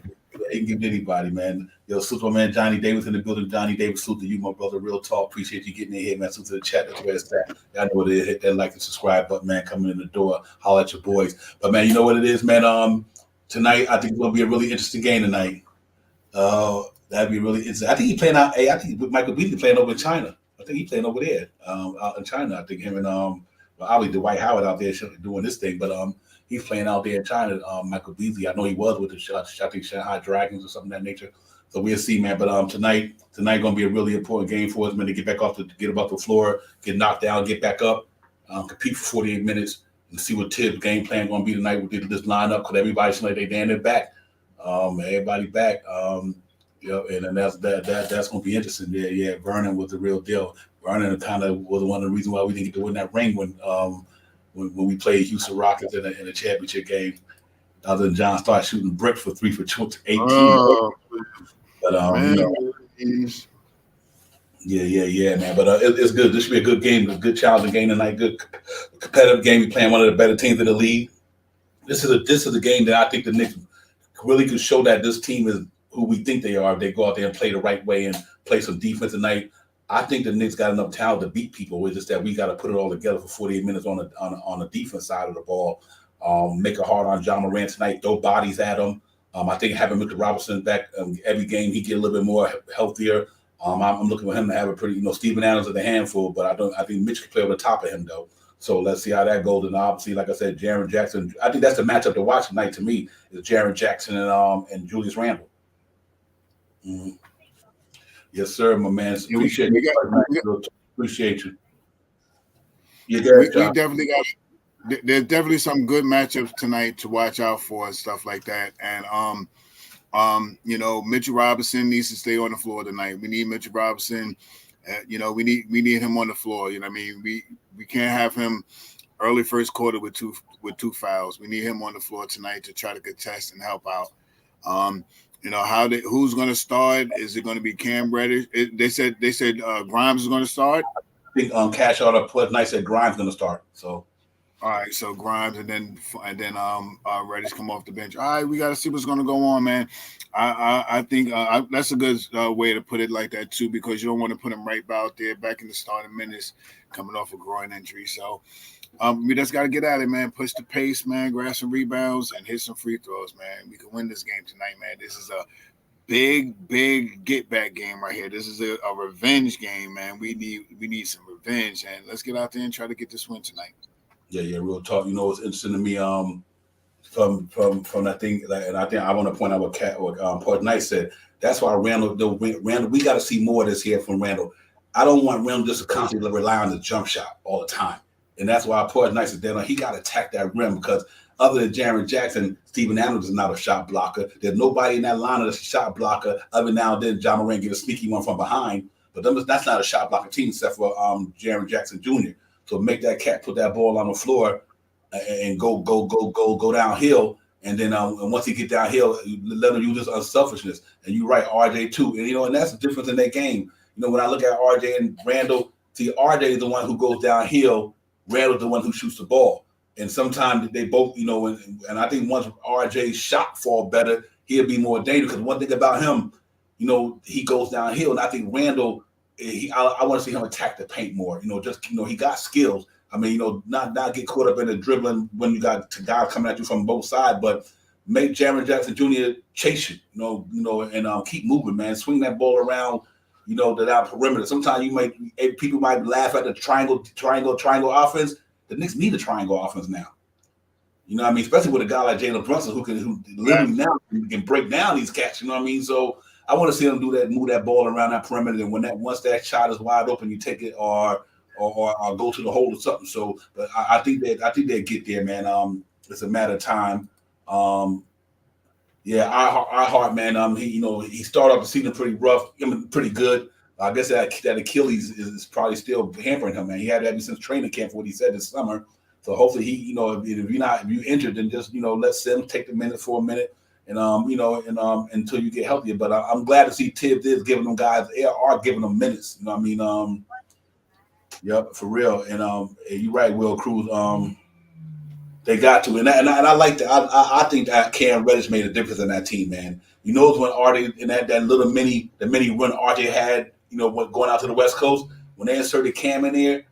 He can give it to anybody, man. Yo, salute to my man Johnny Davis in the building. Johnny Davis, salute to you, my brother. Real talk. Appreciate you getting in here, man. Salute to the chat. That's where it's at. Y'all know what it is. Hit that like and subscribe button, man. Coming in the door. Holler at your boys. But man, you know what it is, man. Tonight I think it's gonna be a really interesting game tonight. That'd be really interesting. I think he playing out. I think Michael Beasley playing over in China. I think he playing over there, out in China. I think him and obviously Dwight Howard out there doing this thing, but he's playing out there in China. Michael Beasley, I know he was with the I think Shanghai Dragons or something of that nature. So we'll see, man. But tonight gonna be a really important game for us, man. To get back off the floor, get knocked down, get back up, compete for 48 minutes, and see what Tibbs' game plan gonna be tonight with this lineup. Because everybody's like they damn it back, everybody back. And that's gonna be interesting. Yeah. Vernon was the real deal. Vernon kind of was one of the reasons why we didn't get to win that ring when we played Houston Rockets in a championship game. Other than John started shooting bricks for 3 for 18. But yeah, man. But it's good. This should be a good game, a good challenging game tonight. Good competitive game. We're playing one of the better teams in the league. This is a game that I think the Knicks really could show that this team is who we think they are. If they go out there and play the right way and play some defense tonight. I think the Knicks got enough talent to beat people. It's just that we got to put it all together for 48 minutes on the defense side of the ball. Make it hard on John Morant tonight. Throw bodies at him. I think having Mr. Robinson back every game, he get a little bit more healthier. I'm looking for him to have a pretty, Steven Adams is a handful, but I think Mitch can play over the top of him though. So let's see how that goes. And obviously, like I said, Jaren Jackson. I think that's the matchup to watch tonight. To me, is Jaren Jackson and Julius Randle. Mm-hmm. Yes, sir, my man. Appreciate you. Appreciate you. We definitely got. There's definitely some good matchups tonight to watch out for and stuff like that. And Mitchell Robinson needs to stay on the floor tonight. We need Mitchell Robinson. We need him on the floor. You know what I mean? We can't have him early first quarter with two fouls. We need him on the floor tonight to try to contest and help out. Who's going to start? Is it going to be Cam Reddish? They said Grimes is going to start. I think Cash Out plus night said Grimes going to start. So. All right, so Grimes and then Reddish come off the bench. All right, we got to see what's going to go on, man. I think that's a good way to put it like that too, because you don't want to put him right out there back in the starting minutes, coming off a groin injury. So we just got to get at it, man. Push the pace, man. Grab some rebounds and hit some free throws, man. We can win this game tonight, man. big get back game right here. This is a revenge game, man. We need some revenge, and let's get out there and try to get this win tonight. Yeah, real talk. You know, it's interesting to me. From that thing, and I think I want to point out what Port Knight said. That's why Randall, we got to see more of this here from Randall. I don't want Randall just to constantly rely on the jump shot all the time, and that's why Port Knight said that he got to attack that rim because other than Jaren Jackson, Steven Adams is not a shot blocker. There's nobody in that line that's a shot blocker. Other now and then, John Moran get a sneaky one from behind, but that's not a shot blocker team except for Jaren Jackson Jr. So make that cat put that ball on the floor and go downhill, and then and once he get downhill, let him use his unselfishness. And you're right, RJ too, and that's the difference in their game. When I look at RJ and Randall, see, RJ is the one who goes downhill, Randall's the one who shoots the ball. And sometimes they both, and I think once RJ's shot fall better, he'll be more dangerous. Because one thing about him, he goes downhill, and I think Randall, I want to see him attack the paint more. He got skills. I mean, not get caught up in the dribbling when you got guys coming at you from both sides, but make Jaren Jackson Jr. chase you, and keep moving, man. Swing that ball around, to that perimeter. Sometimes people might laugh at the triangle offense. The Knicks need a triangle offense now. You know what I mean? Especially with a guy like Jalen Brunson who literally now can break down these cats. You know what I mean? So I want to see them do that, move that ball around that perimeter, and once that shot is wide open, you take it or go to the hole or something. So, but I think they get there, man. It's a matter of time. I Heart, man. He started off the season pretty rough, pretty good. I guess that Achilles is probably still hampering him, man. He had that ever since training camp, what he said this summer. So hopefully he, if you're injured, then just let Sim take the minute for a minute, and until you get healthier. But I'm glad to see Tibbs is giving them guys are giving them minutes. You know what I mean? Yep, for real. And you're right, Will Cruz. They got to, and I like that. I think that Cam Reddish made a difference in that team, man. When RJ in that little mini run RJ had, going out to the West Coast, when they inserted Cam in there,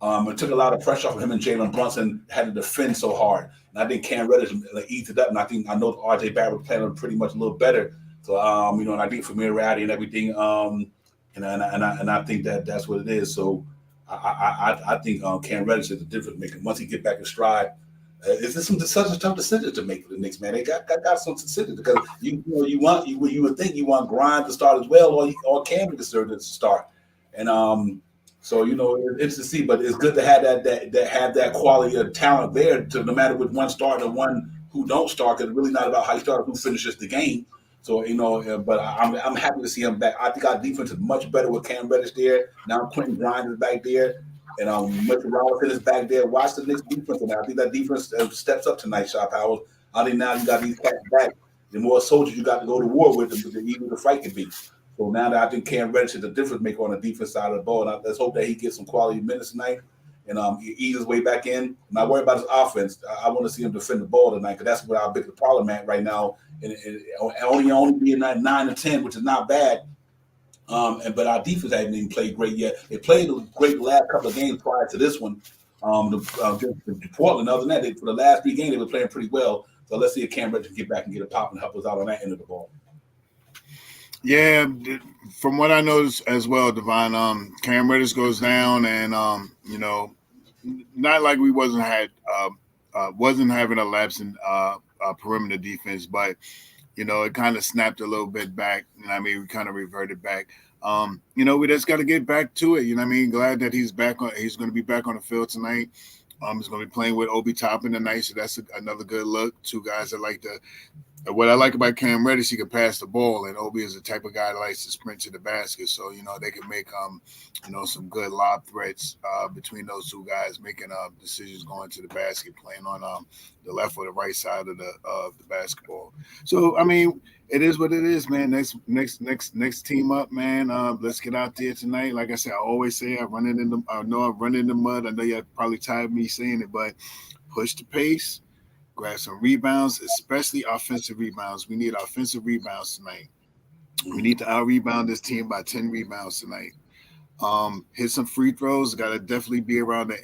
it took a lot of pressure off of him, and Jalen Brunson had to defend so hard. And I think Cam Reddish eased it up, and I know RJ Barrett was playing pretty much a little better. So and I think familiarity and everything, and I think that's what it is. So I think Cam Reddish is the difference maker. Once he get back in stride, is this such a tough decision to make for the Knicks, man? They got some decisions because you would think you want Grimes to start as well, or Cam to start, and so it's to see, but it's good to have that quality of talent there to no matter which one start or one who don't start, because it's really not about how you start, who finishes the game. So but I'm happy to see him back. I think our defense is much better with Cam Reddish there. Now Quentin Grimes is back there. And Mitchell Robinson is back there. Watch the Knicks defense tonight. I think that defense steps up tonight, Shot Powers. I think now you got these cats back. The more soldiers you got to go to war with, the easier the fight can be. So now that I think Cam Reddish is the difference maker on the defense side of the ball, and let's hope that he gets some quality minutes tonight and he ease his way back in. I'm not worried about his offense. I want to see him defend the ball tonight because that's where our biggest problem at right now. And only being 9 to 10, which is not bad. But our defense hasn't even played great yet. They played great the last couple of games prior to this one. The Portland, other than that, for the last 3 games, they were playing pretty well. So let's see if Cam Reddish can get back and get a pop and help us out on that end of the ball. Yeah, from what I noticed as well, Devon, Cam Reddish goes down, and not like we wasn't having a lapse in perimeter defense, but it kind of snapped a little bit back. We kind of reverted back. We just got to get back to it. Glad that he's back on. He's going to be back on the field tonight. He's going to be playing with Obi Toppin tonight, so that's another good look. 2 guys that like to. What I like about Cam Reddish, he can pass the ball, and Obi is the type of guy that likes to sprint to the basket. So they can make some good lob threats between those 2 guys, making decisions going to the basket, playing on the left or the right side of the basketball. So it is what it is, man. Next team up, man. Let's get out there tonight. Like I said, I always say I run in the mud. I know you're probably tired of me saying it, but push the pace. Grab some rebounds, especially offensive rebounds. We need offensive rebounds tonight. We need to out-rebound this team by 10 rebounds tonight. Hit some free throws. Got to definitely be around the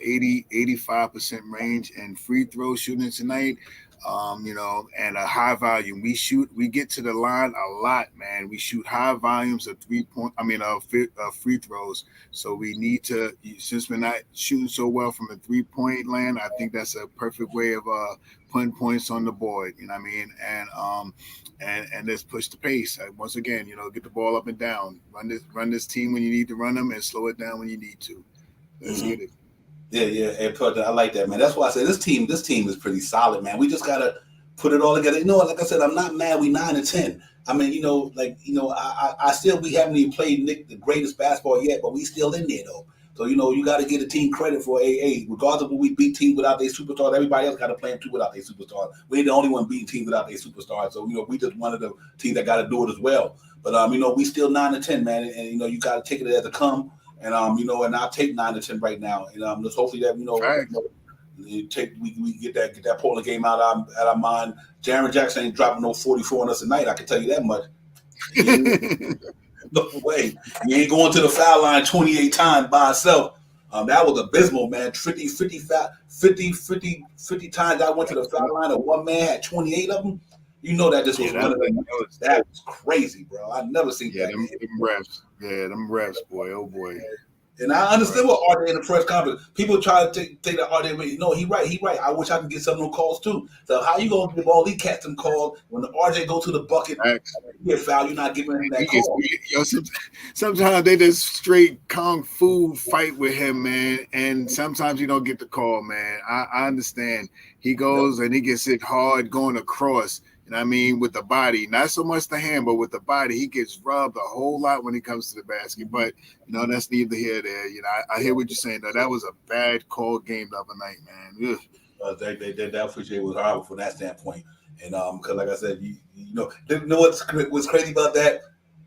80-85% range and free throw shooting tonight. And a high volume. We get to the line a lot, man. We shoot high volumes of free throws. So we need to, since we're not shooting so well from the 3-point land, I think that's a perfect way of putting points on the board. You know what I mean? And let's push the pace. Once again, get the ball up and down. Run this team when you need to run them, and slow it down when you need to. Let's get it. Yeah. Hey, I like that, man. That's why I say this team is pretty solid, man. We just gotta put it all together. Like I said, I'm not mad. We 9-10. I mean, I still we haven't even played Nick the greatest basketball yet, but we still in there though. So you got to give the team credit for regardless of when we beat teams without their superstars. Everybody else got to play them too without their superstars. We ain't the only one beating teams without their superstars. So we just one of the teams that got to do it as well. But we still 9-10, man, and you got to take it as it come. And and I'll take 9-10 right now. And let's hopefully that we get that Portland game out of our mind. Jaren Jackson ain't dropping no 44 on us tonight. I can tell you that much. No way. He ain't going to the foul line 28 times by himself. That was abysmal, man. 50 times I went to the foul line and one man had 28 of them. That this was one of them. That was crazy, bro. I never seen that. Them refs. Yeah, them refs, boy. Oh, boy. And I understand what RJ in the press conference. People try to take that RJ. No, he right. I wish I could get some of those calls too. So how you gonna give all these cats some calls when the RJ go to the bucket, you get fouled, you're not giving him that call? Sometimes they just straight kung fu fight with him, man. And sometimes you don't get the call, man. I understand. He goes and he gets hit hard going across. With the body, not so much the hand, but with the body, he gets rubbed a whole lot when he comes to the basket. But that's neither here nor there. I hear what you're saying though. That was a bad call game the other night, man. That appreciate was horrible from that standpoint. And because like I said, what's crazy about that?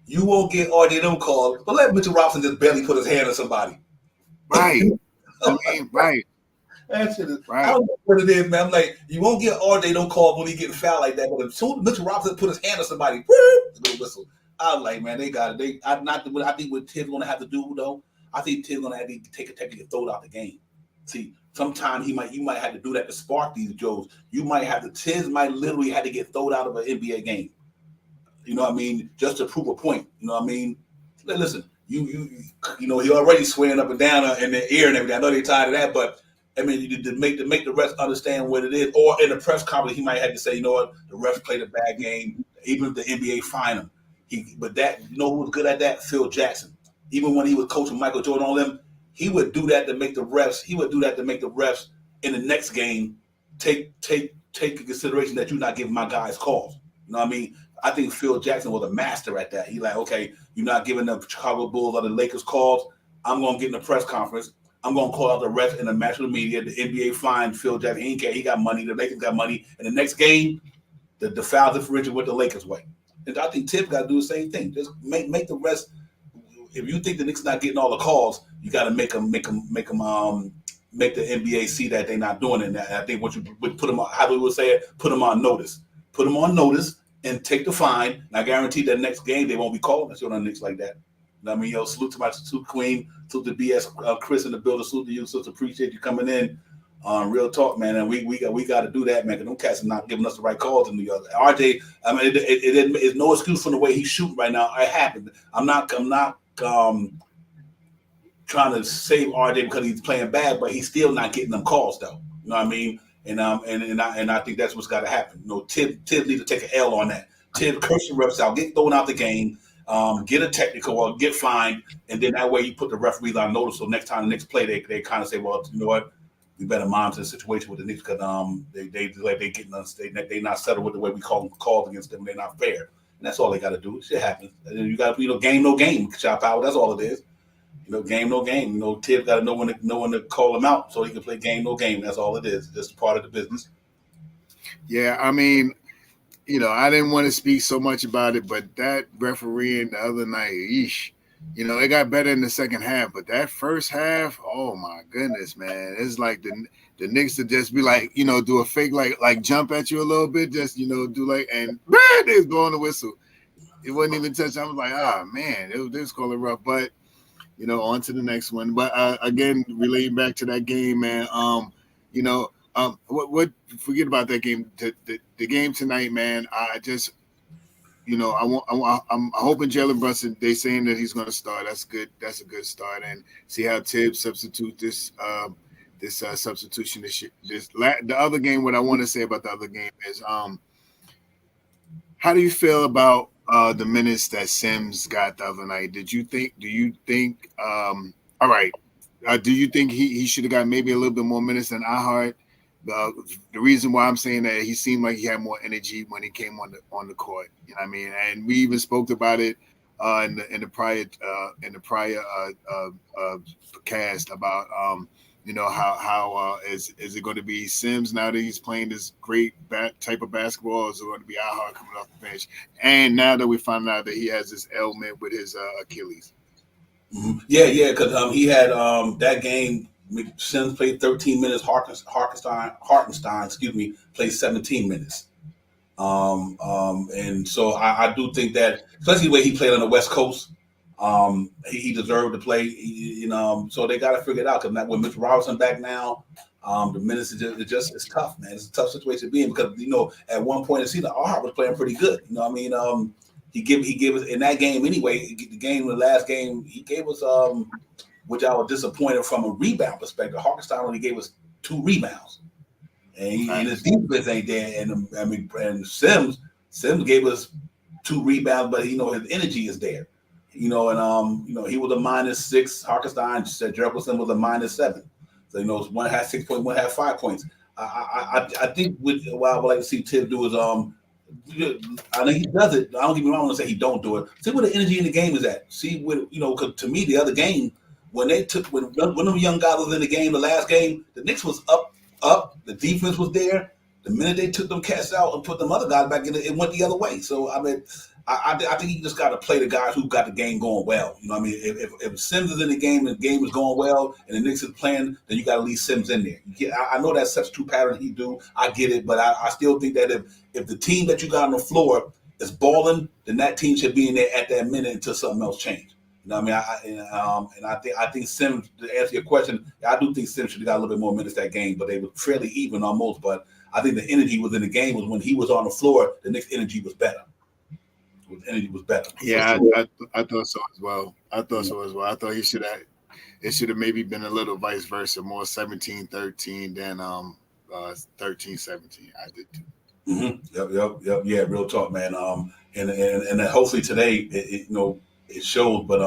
You won't get RJ them calls, but let Mitchell Robinson just barely put his hand on somebody. Right. Right. That shit is, right. I don't know what it is, man. I'm like, you won't get RJ no call when he getting fouled like that. But as soon as Mitchell Robinson put his hand on somebody, little whistle. I'm like, man, they got it. I think what Tibbs gonna have to do though. I think Tibbs gonna have to take a technique and throw it out the game. See, sometimes you might have to do that to spark these Joes. Tibbs might literally have to get thrown out of an NBA game. You know what I mean? Just to prove a point. You know what I mean? Listen, he already swearing up and down in the ear and everything. I know they're tired of that, but. I mean, to make the refs understand what it is, or in the press conference, he might have to say, you know what, the refs played a bad game, even if the NBA fined him. But who was good at that? Phil Jackson. Even when he was coaching Michael Jordan on them, he would do that to make the refs. He would do that to make the refs in the next game take into consideration that you're not giving my guys calls. You know what I mean? I think Phil Jackson was a master at that. He like, okay, you're not giving the Chicago Bulls or the Lakers calls. I'm going to get in the press conference. I'm going to call out the refs in the match with the media. The NBA fined Phil Jackson. He ain't care. He got money. The Lakers got money. And the next game, the foul differential went the Lakers' way. And I think Tibbs got to do the same thing. Just make the refs. If you think the Knicks not getting all the calls, you got to make the NBA see that they're not doing it. And I think what you would put them on, how we would say it, put them on notice. Put them on notice and take the fine. And I guarantee that next game they won't be calling us on the Knicks like that. I mean, salute to my salute Queen, salute to BS Chris in the building, salute to you, so appreciate you coming in. Real talk, man, and we got to do that, man. Because them cats are not giving us the right calls in New York. RJ, I mean, it's no excuse for the way he's shooting right now. It happened. I'm not trying to save RJ because he's playing bad, but he's still not getting them calls though. You know what I mean? And I think that's what's got to happen. Tibbs needs to take an L on that. Tibbs curse the refs out, get thrown out the game. Get a technical or get fined, and then that way you put the referees on notice. So next time the Knicks play, they kind of say, well, you know what, we better monitor the situation with the Knicks because they not settled with the way we call them calls against them. They're not fair, and that's all they got to do. Shit happens. And then you got game no game. Shot power. That's all it is. Game no game. Tibbs got to know when to call him out so he can play game no game. That's all it is. Just part of the business. Yeah, I mean. I didn't want to speak so much about it, but that refereeing the other night, it got better in the second half. But that first half, oh my goodness, man, it's like the Knicks to just be like, do a fake like jump at you a little bit, just do like and they was blowing the whistle. It wasn't even touch. I was like, man, they was calling rough, but on to the next one. But again, relating back to that game, man, What? Forget about that game. The game tonight, man. I just, I'm hoping Jalen Brunson. They saying that he's going to start. That's good. That's a good start. And see how Tibbs substitute this substitution this year. The other game. What I want to say about the other game is, how do you feel about the minutes that Sims got the other night? Do you think? All right. Do you think he should have got maybe a little bit more minutes than Ahart? The reason why I'm saying that, he seemed like he had more energy when he came on the court. You know what I mean? And we even spoke about it in the prior cast about how is it going to be Sims now that he's playing this great type of basketball? Or is it going to be Ahart coming off the bench? And now that we found out that he has this ailment with his Achilles. Mm-hmm. Yeah, because he had that game. Sims played 13 minutes. Hartenstein, played 17 minutes. And so I do think that, especially the way he played on the West Coast, he deserved to play. So they got to figure it out. Because with Mr. Robinson back now, the minutes it's tough, man. It's a tough situation to be in because at one point in the season, Ahart was playing pretty good. He gave us in that game anyway. The last game, he gave us which I was disappointed from a rebound perspective. Hartenstein only gave us 2 rebounds, and his defense ain't there. And Sims gave us 2 rebounds, but his energy is there. He was a -6. Hartenstein said Jefferson was a -7. So one had 6 points, one had 5 points. I think what I would like to see Tibbs do is I think he does it. I don't get me wrong when I say he don't do it. See where the energy in the game is at. See what because to me the other game when them young guys was in the game, the last game, the Knicks was up. The defense was there. The minute they took them cats out and put them other guys back in, it went the other way. So I mean, I think you just got to play the guys who got the game going well. You know what I mean? If Sims is in the game and the game is going well and the Knicks is playing, then you got to leave Sims in there. I know that's such 2 patterns he do. I get it, but I still think that if the team that you got on the floor is balling, then that team should be in there at that minute until something else changes. You know what I mean? I think Sims, to answer your question, I do think Sims should have got a little bit more minutes that game, but they were fairly even almost. But I think the energy was in the game was when he was on the floor, the Knicks' energy was better. Energy was better. Yeah, I thought so as well. I thought it should have maybe been a little vice versa, more 17-13 than 13-17. I did too. Mm-hmm. Yep. Yeah, real talk, man. And hopefully today, it shows. But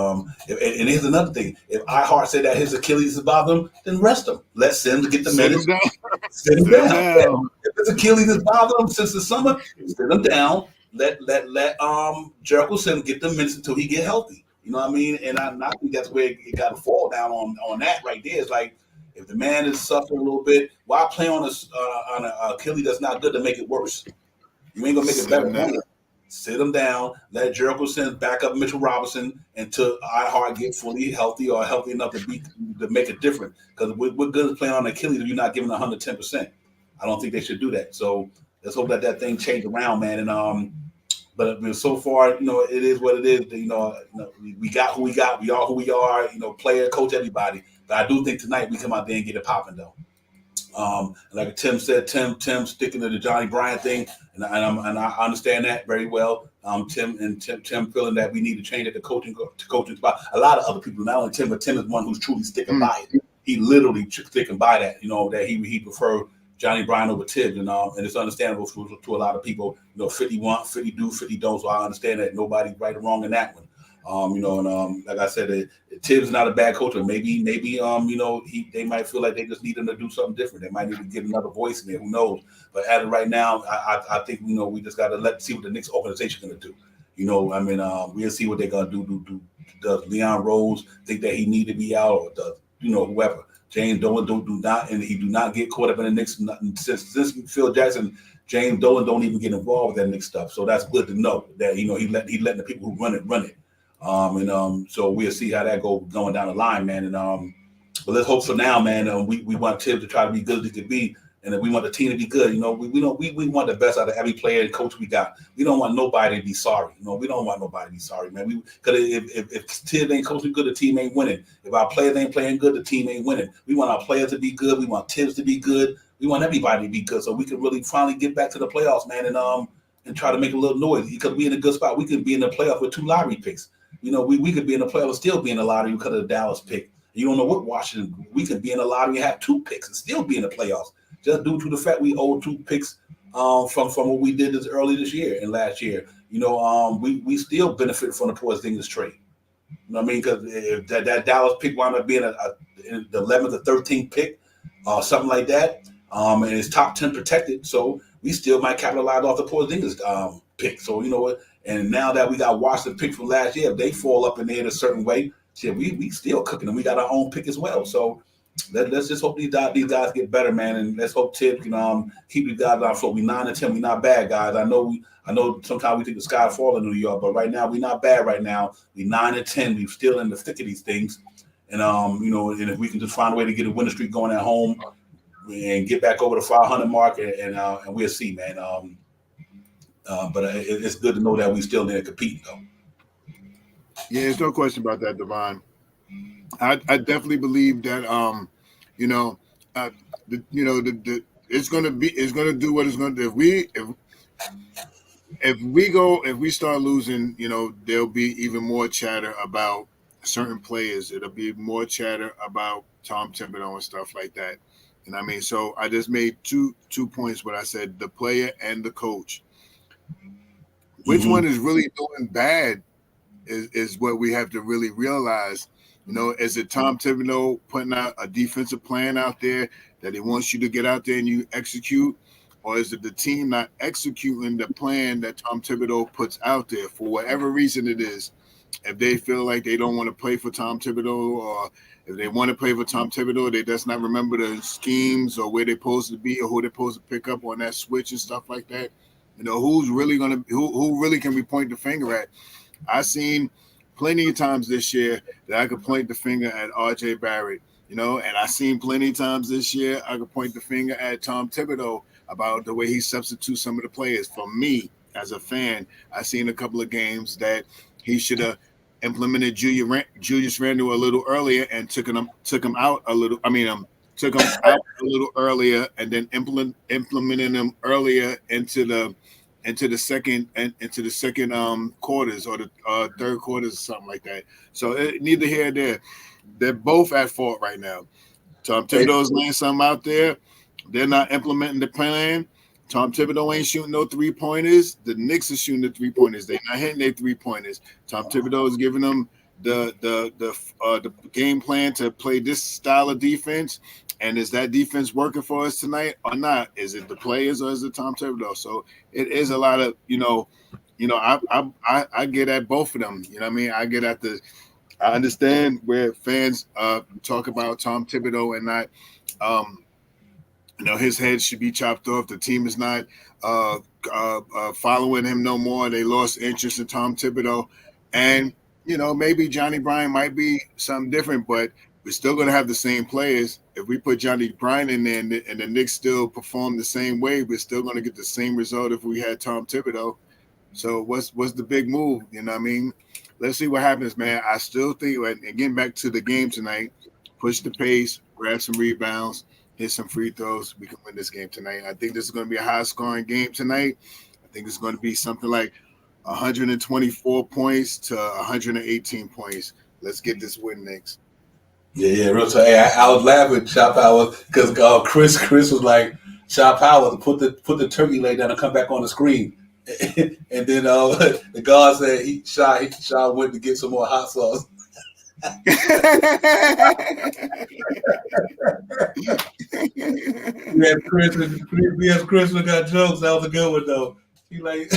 and here's another thing: if Ihart said that his Achilles is bothering him, then rest him. Let Sims get the minutes. Sit him down. If his Achilles is bothering him since the summer, sit him down. Let Jefferson get the minutes until he get healthy. You know what I mean? And I think that's where it got to fall down on that right there. It's like if the man is suffering a little bit, why play on an Achilles that's not good to make it worse? You ain't gonna make it better. Sit him down. Let Jefferson back up Mitchell Robinson until Ihart get fully healthy or healthy enough to make a difference. Because what good is playing on Achilles if you're not giving 110%? I don't think they should do that. So let's hope that thing change around, man. And but so far, it is what it is. We got who we got. We are who we are. Player, coach, everybody. But I do think tonight we come out there and get it popping, though. Like Tim said, Tim sticking to the Johnny Bryant thing, and I understand that very well. Tim feeling that we need to change it to coaching spot. A lot of other people, not only Tim, but Tim is one who's truly sticking by it. He literally sticking by that. That he preferred Johnny Bryant over Tibbs, and it's understandable to a lot of people. 50 want, 50 do, 50 don't. So I understand that nobody's right or wrong in that one. Like I said, Tibbs is not a bad coach, but maybe they might feel like they just need him to do something different. They might need to get another voice in there. Who knows? But at it right now, I think we just got to see what the Knicks organization is going to do. We'll see what they're going to do. Does Leon Rose think that he need to be out, or does whoever? James Dolan do not get caught up in the Knicks since Phil Jackson. James Dolan don't even get involved with that Knicks stuff. So that's good to know that he letting the people who run it. So we'll see how that goes going down the line, man. But let's hope for now, man. We want Tibbs to try to be good as he could be, and we want the team to be good. We want the best out of every player and coach we got. We don't want nobody to be sorry. We don't want nobody to be sorry, man. Because if Tibbs ain't coaching good, the team ain't winning. If our players ain't playing good, the team ain't winning. We want our players to be good. We want Tibbs to be good. We want everybody to be good, so we can really finally get back to the playoffs, man, and try to make a little noise because we in a good spot. We could be in the playoff with 2 lottery picks. We could be in the playoff and still be in the lottery because of the Dallas pick. You don't know what Washington. We could be in the lottery and have 2 picks and still be in the playoffs, just due to the fact we owe 2 picks from what we did early this year and last year. We still benefit from the Porzingis trade. You know what I mean? Because if that Dallas pick wound up being the 11th or 13th pick, something like that, and it's top 10 protected, so we still might capitalize off the Porzingis pick. So and now that we got Washington pick from last year, if they fall up in there in a certain way, shit, we still cooking them. We got our own pick as well. So let's just hope these guys get better, man, and let's hope Tibbs can keep these guys on. So we 9-10, we not bad, guys. I know sometimes we think the sky fall in New York, but right now we not bad. Right now we 9-10. We still in the thick of these things, and and if we can just find a way to get a winning streak going at home and get back over the 500 mark, and we'll see, man. But it's good to know that we still there competing, though. Yeah, there's no question about that, Devon. I definitely believe that it's gonna do what it's gonna do. If we start losing, there'll be even more chatter about certain players. It'll be more chatter about Tom Thibodeau and stuff like that. And I mean, so I just made two points when I said the player and the coach. Which one is really doing bad is what we have to really realize. Is it Tom Thibodeau putting out a defensive plan out there that he wants you to get out there and you execute? Or is it the team not executing the plan that Tom Thibodeau puts out there for whatever reason it is? If they feel like they don't want to play for Tom Thibodeau, or if they want to play for Tom Thibodeau, they just not remember the schemes or where they're supposed to be or who they're supposed to pick up on that switch and stuff like that. Who really can we point the finger at? I've seen plenty of times this year that I could point the finger at RJ Barrett, and I seen plenty of times this year I could point the finger at Tom Thibodeau about the way he substitutes some of the players. For me, as a fan, I seen a couple of games that he should have implemented Julius Randle a little earlier and took him out a little. Took him out a little earlier and then implemented him earlier into the second quarters or the third quarters or something like that. So neither here nor there. They're both at fault right now. Tom Thibodeau's laying something out there. They're not implementing the plan. Tom Thibodeau ain't shooting no 3-pointers. The Knicks are shooting the 3-pointers. They're not hitting their 3-pointers. Tom Thibodeau is giving them the game plan to play this style of defense. And is that defense working for us tonight or not? Is it the players or is it Tom Thibodeau? So it is a lot of, I get at both of them. You know what I mean? I understand where fans talk about Tom Thibodeau and not, his head should be chopped off. The team is not following him no more. They lost interest in Tom Thibodeau. And, maybe Johnny Bryant might be something different, but we're still going to have the same players. If we put Johnny Bryant in there and the Knicks still perform the same way, we're still going to get the same result if we had Tom Thibodeau. So what's the big move? You know what I mean? Let's see what happens, man. I still think, and getting back to the game tonight, push the pace, grab some rebounds, hit some free throws. We can win this game tonight. I think this is going to be a high-scoring game tonight. I think it's going to be something like 124 points to 118 points. Let's get this win, Knicks. Yeah, real talk. Hey, I was laughing, Chop Howard, because Chris was like, Chop Howard, put the turkey leg down and come back on the screen. And then the guard said Shaw went to get some more hot sauce. Chris got jokes. That was a good one though. He like,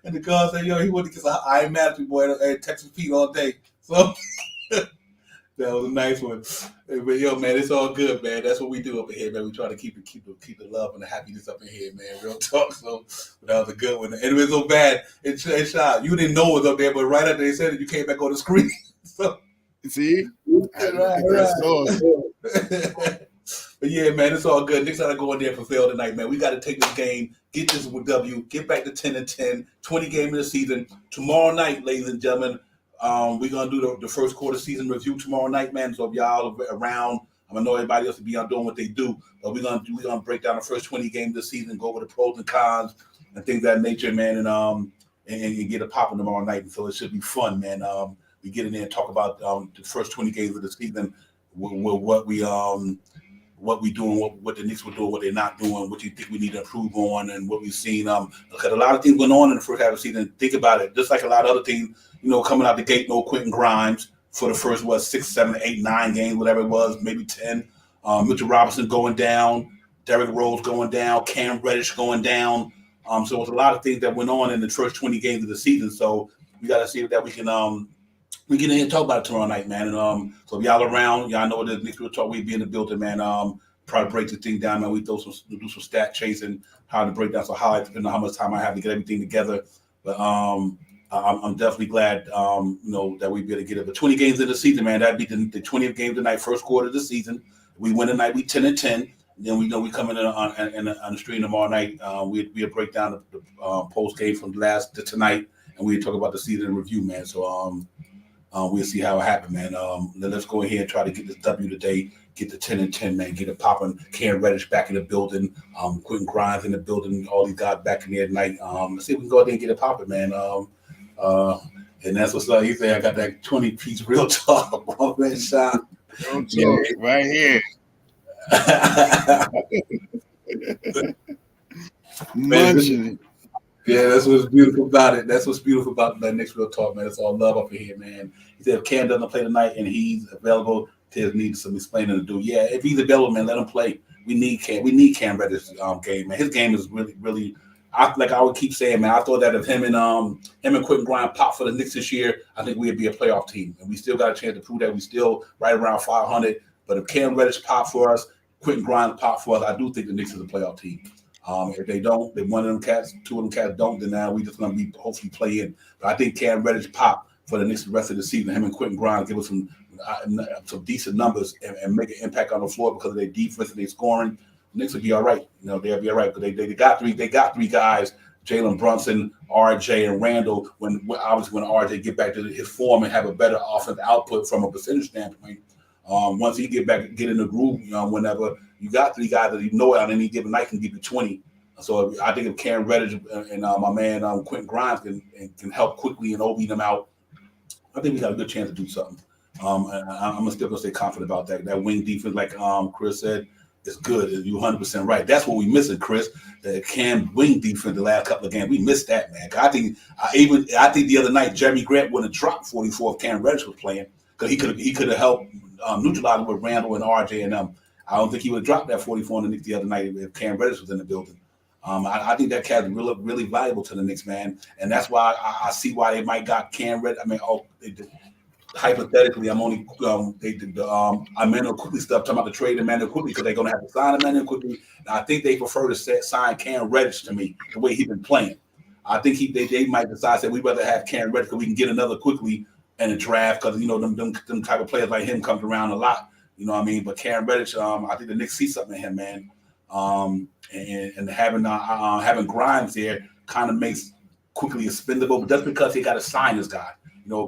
and the guard said, "Yo, he went to get some I ain't mad at you, boy. At Texas Pete all day." So that was a nice one. But yo, man, it's all good, man. That's what we do up in here, man. We try to keep the love and the happiness up in here, man. Real talk. So that was a good one. And it was so bad. It shot. You didn't know it was up there, but right after they said it, you came back on the screen. So see, But yeah, man, it's all good. Knicks got to go in there and fulfill tonight, man. We got to take this game, get this W, get back to 10-10, 20 game of the season. Tomorrow night, ladies and gentlemen, we're going to do the first quarter season review tomorrow night, man. So if y'all are around, I know everybody else will be out doing what they do, but we're gonna break down the first 20 games of the season, go over the pros and cons and things of that nature, man, and get it popping tomorrow night. And so it should be fun, man. We get in there and talk about the first 20 games of the season, what we doing, what the Knicks were doing, what they're not doing, what you think we need to improve on, and what we've seen. Look at a lot of things going on in the first half of the season. Think about it. Just like a lot of other teams, coming out the gate, no Quentin Grimes for the first 6, 7, 8, 9 games, whatever it was, maybe 10. Mitchell Robinson going down, Derrick Rose going down, Cam Reddish going down. So there's a lot of things that went on in the first 20 games of the season. So we got to see that we can we get in here and talk about it tomorrow night, man. And so if y'all around, y'all know what the Knicks will talk. We be in the building, man. Probably break the thing down, man. We do some stat chasing, how to break down some highlights, depending on how much time I have to get everything together. But I'm definitely glad, that we be able to get it. But 20 games in the season, man, that'd be the 20th game tonight, first quarter of the season. We win tonight, we 10-10. Then we come in on the stream tomorrow night. We'll break down the post game from last to tonight, and we'll talk about the season in review, man. So we'll see how it happened, man. Let's go ahead and try to get this W today. Get the 10-10, man. Get it popping. Cam Reddish back in the building. Quentin Grimes in the building. All these guys back in there tonight. Let's see if we can go ahead and get it popping, man. And that's what's up. He said I got that 20-piece real talk. Oh, man, shot. Right here. Munching. Yeah, that's what's beautiful about it. That's what's beautiful about that Knicks real talk, man. It's all love up in here, man. He said if Cam doesn't play tonight and he's available, Tiz needs some explaining to do. Yeah, if he's available, man, let him play. We need Cam Reddish game, man. His game is really, really. Like I would keep saying, man. I thought that if him and Quentin Grimes pop for the Knicks this year, I think we'd be a playoff team, and we still got a chance to prove that. We still right around 500. But if Cam Reddish pop for us, Quentin Grimes pop for us, I do think the Knicks is a playoff team. If they don't, if one of them cats, two of them cats don't, then now we just gonna be hopefully play in. But I think Cam Reddish pop for the Knicks the rest of the season. Him and Quentin Grimes give us some decent numbers and make an impact on the floor because of their defense and their scoring. The Knicks will be all right. They'll be all right. But they got three guys: Jalen Brunson, RJ, and Randall. When RJ get back to his form and have a better offensive output from a percentage standpoint. Once he get in the groove, whenever you got three guys that on any given night can give you 20. So I think if Cam Reddish and my man Quentin Grimes can help quickly and OB them out, I think we got a good chance to do something. I'm still gonna stay confident about that. That wing defense, like Chris said, is good. You're 100% right. That's what we missing, Chris. The Cam wing defense the last couple of games, we missed that, man. I think the other night Jeremy Grant wouldn't have dropped 44 if Cam Reddish was playing because he could have helped neutralize with Randall and RJ and them. I don't think he would have dropped that 44 on the Knicks the other night if Cam Reddish was in the building. I think that cat's really, really valuable to the Knicks, man, and that's why I see why they might got Cam Reddish. I mean, hypothetically, I'm only Emmanuel Quickly stuff talking about the trade Emmanuel Quickly because they're going to have to sign Emmanuel Quickly. And I think they prefer to sign Cam Reddish to me the way he's been playing. I think they might decide that we'd rather have Cam Reddish because we can get another Quickly in the draft because them type of players like him comes around a lot. You know what I mean? But Cam Reddish, I think the Knicks see something in him, man. And having Grimes there kind of makes Quickly expendable, but that's because he got to sign this guy.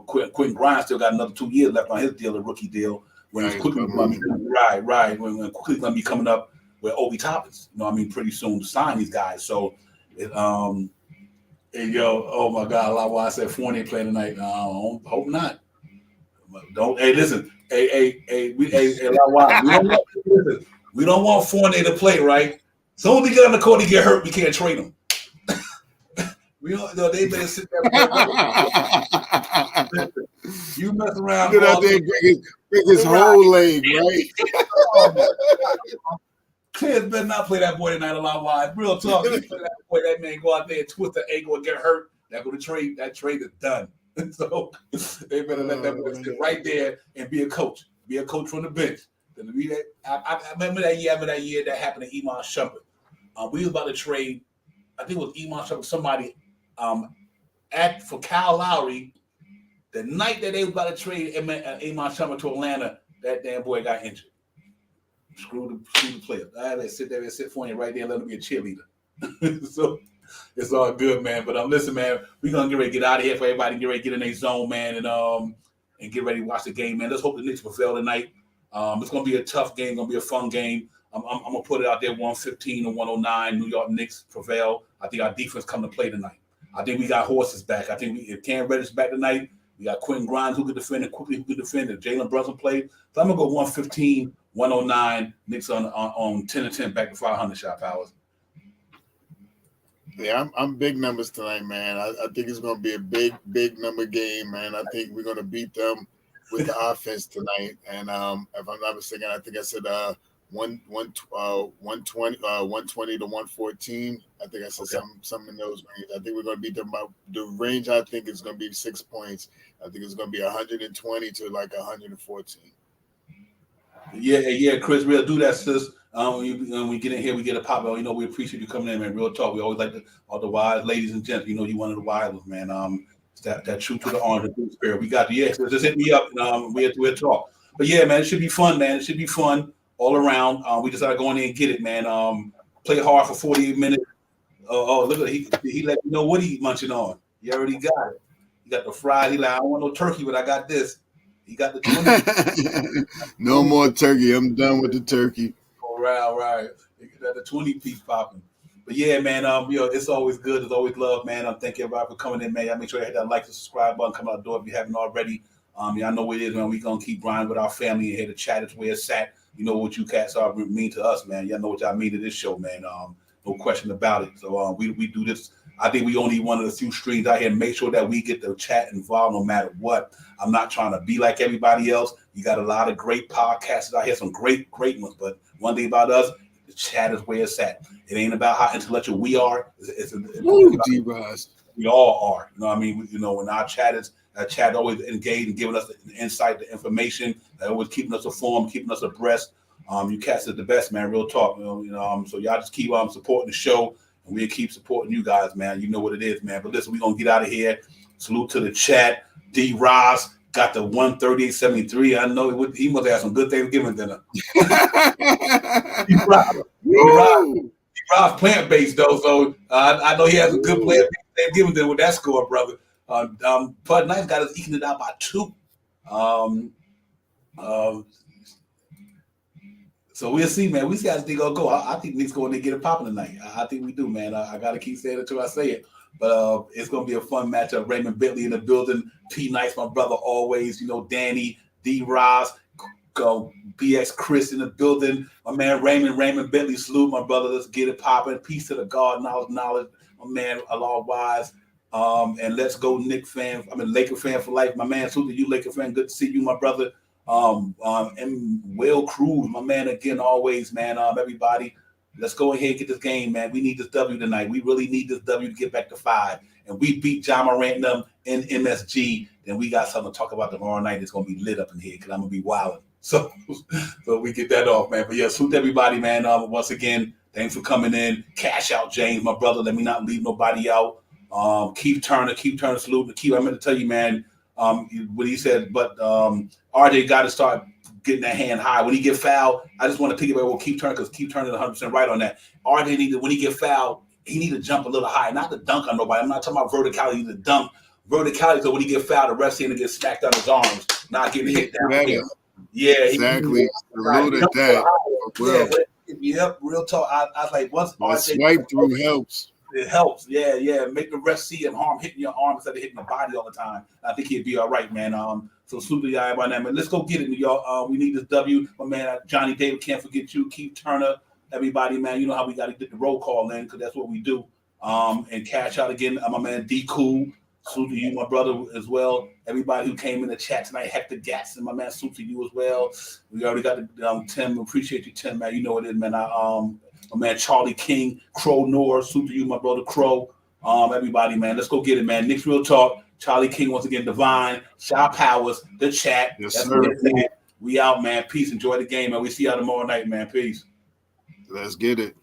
Quentin Grimes still got another 2 years left on his deal, a rookie deal. When Quickly when Quickly's gonna be coming up with Obi Toppins. Pretty soon to sign these guys. So, oh my God, a lot why I said Fournier playing tonight. Hope not. Don't. Hey, listen. We don't want Fournier to play, right? As soon as he get on the court, he get hurt. We can't trade him. They better sit there. You mess around. Get out there, break his whole leg, right? Kids better not play that boy tonight a lot wide. Real talk. Play that boy, that man go out there and twist the ankle and get hurt. That trade is done. So they better let that boy sit right there and be a coach. Be a coach from the bench. I remember that year that happened to Iman Shumpert. We was about to trade. I think it was Iman Shumpert, somebody for Kyle Lowry. The night that they was about to trade Iman Shumpert to Atlanta, that damn boy got injured. Screw the player. I had to sit there and sit for him right there and let him be a cheerleader. So it's all good, man. But listen, man, we're gonna get ready to get out of here for everybody to get ready to get in their zone, man, and get ready to watch the game, man. Let's hope the Knicks prevail tonight. It's going to be a tough game. Going to be a fun game. I'm going to put it out there 115 to 109. New York Knicks prevail. I think our defense come to play tonight. I think we got horses back. I think if Cam Reddish back tonight, we got Quentin Grimes who can defend and quickly who can defend. If Jalen Brunson played, so I'm going to go 115, 109. Knicks on 10 and 10 back to 500 shot powers. Yeah, I'm big numbers tonight, man. I think it's going to be a big number game, man. I think we're going to beat them with the offense tonight. And if I'm not mistaken, I think I said 120 to 114. I think I said something in those range. I think we're going to beat them by the range. I think is going to be 6 points. I think it's going to be 120 to like 114. Yeah, Chris, we'll do that, sis. When we get in here, we get a pop. You know, we appreciate you coming in, man. Real talk. We always like all the wise ladies and gents. You know, you one of the wise ones, man. It's that truth to the orange spirit. We got the so just hit me up and we'll talk. But yeah, man, it should be fun, man. It should be fun all around. We just gotta go in there and get it, man. Play hard for 48 minutes. Look at he let me know what he munching on. He already got it. He got the fries. He like, I don't want no turkey, but I got this. He got the 20. No more turkey. I'm done with the turkey. All right. He got the 20-piece popping. But yeah, man, it's always good. It's always love, man. Thank everybody for coming in, man. Y'all make sure you hit that like and subscribe button. Come out the door if you haven't already. Y'all know what it is, man. We gonna keep grinding with our family and here to chat. It's where it's at. You know what you cats are mean to us, man. Y'all know what y'all mean to this show, man. No question about it. So we do this. I think we only one of the few streams out here. Make sure that we get the chat involved no matter what. I'm not trying to be like everybody else. You got a lot of great podcasters out here, some great ones. But one thing about us, the chat is where it's at. It ain't about how intellectual we are. We all are. You know what I mean? When our chat always engaged and giving us the insight, the information, always keeping us informed, keeping us abreast. You cats are the best, man. Real talk. So y'all just keep supporting the show, and we'll keep supporting you guys, man. You know what it is, man. But listen, we're gonna get out of here. Salute to the chat. D. Ross got the 138.73. I know he must have some good Thanksgiving dinner. D. Ross plant-based though, so I know he has a good plant-based Thanksgiving dinner with that score, brother. Bud Knight got us eking it out by 2. So we'll see, man. We see how this thing gonna go. I think Knicks going to get it popping tonight. I think we do, man. I gotta keep saying it until I say it. But it's gonna be a fun matchup. Raymond Bentley in the building. P. Nice, my brother, always. Danny, D. Ross, BX Chris in the building. My man Raymond Bentley, salute, my brother. Let's get it popping. Peace to the God, knowledge. My man, Allah wise. And let's go, Laker fan for life. My man, salute to you, Laker fan. Good to see you, my brother. And Will Cruz, my man, again, always, man. Everybody, let's go ahead and get this game, man. We need this W tonight. We really need this W to get back to 5. And we beat John Morant and them in MSG. Then we got something to talk about tomorrow night. It's gonna be lit up in here because I'm gonna be wilding. So we get that off, man. But yeah, salute everybody, man. Once again, thanks for coming in. Cash out, James, my brother. Let me not leave nobody out. Keith Turner, salute. Keith, I meant to tell you, man. What he said, but RJ got to start getting that hand high. When he get fouled, I just want to piggyback with Keith Turner because Keith Turner is 100% right on that. RJ when he get fouled, he need to jump a little high, not to dunk on nobody. I'm not talking about verticality, he need to dunk. Verticality, so when he get fouled, the rest seem to get smacked on his arms, not getting hit down here. Yeah, exactly. Yep, real talk. I was like, once RJ swipe through helps. It helps, yeah. Make the rest see him hitting your arm instead of hitting the body all the time. I think he'd be all right, man. So salute to y'all about that, man. Let's go get it, y'all. We need this W. My man, Johnny David, can't forget you. Keith Turner, everybody, man. You know how we got to get the roll call in because that's what we do. And cash out again, my man D Cool. Salute to you, my brother, as well. Everybody who came in the chat tonight, Hector Gatson, my man, salute to you as well. We already got the Tim. Appreciate you, Tim, man. You know what it is, man. My man Charlie King, Crow Noor, salute to you, my brother Crow. Everybody, man, let's go get it, man. Knicks Real Talk. Charlie King once again, Divine, Shaw Powers, the chat. Yes, that's sir. We out, man. Peace. Enjoy the game, man. We see y'all tomorrow night, man. Peace. Let's get it.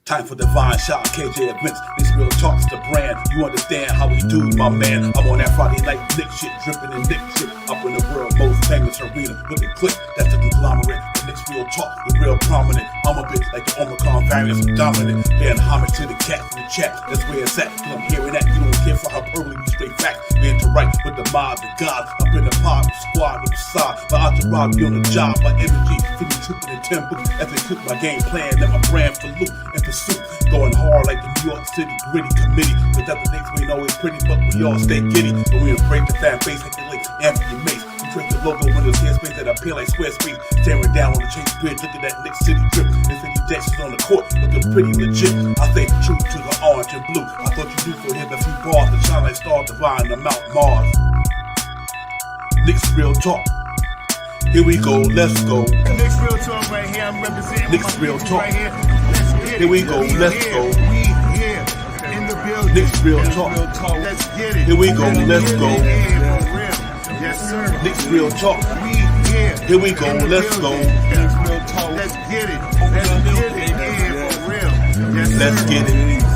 Time for Divine Shot, KJ events. This Real Talk's the brand. You understand how we do, my man. I'm on that Friday night Nick shit, dripping in Nick shit. Up in the world, most famous arena with the click. That's the conglomerate. Knicks Real Talk with real prominent. I'm a bit like the Omicron variant, so dominant. Paying homage to the cat in the chat. That's where it's at. Cause I'm hearing that. You don't care for hyperbole, you straight facts. Man to right with the mob, the gods. Up in the pod, the squad, with the side. My entourage be on the job. My energy, feeling took in the temple. As they took my game plan, let my brand for loot and pursuit. Going hard like the New York City gritty committee. Cause that the Knicks we know is pretty, but we all stay giddy. But we embrace the fan base, like the late Anthony Mace. Trick the logo when there's airspace that appear like Squarespace. Staring down on the Chase Bridge, look at that Knicks City drip. There's any Jacksons on the court, looking pretty legit. I stay true to the orange and blue. I thought you knew, so here's a few bars to shine like stars divine on Mount Mars. Knicks real talk. Here we go, let's go. Knicks real talk right here. I'm representing Knicks real talk. right here. Let's get Here we go, let's go. We here in the building. Knicks real talk. Let's get it. Here we go, let's go. Yeah, for real. Yes, sir. Knicks real talk. We here. Here we go, let's go. Let's get it. Let's get it. Yeah, for real. Yes, sir. Let's get it.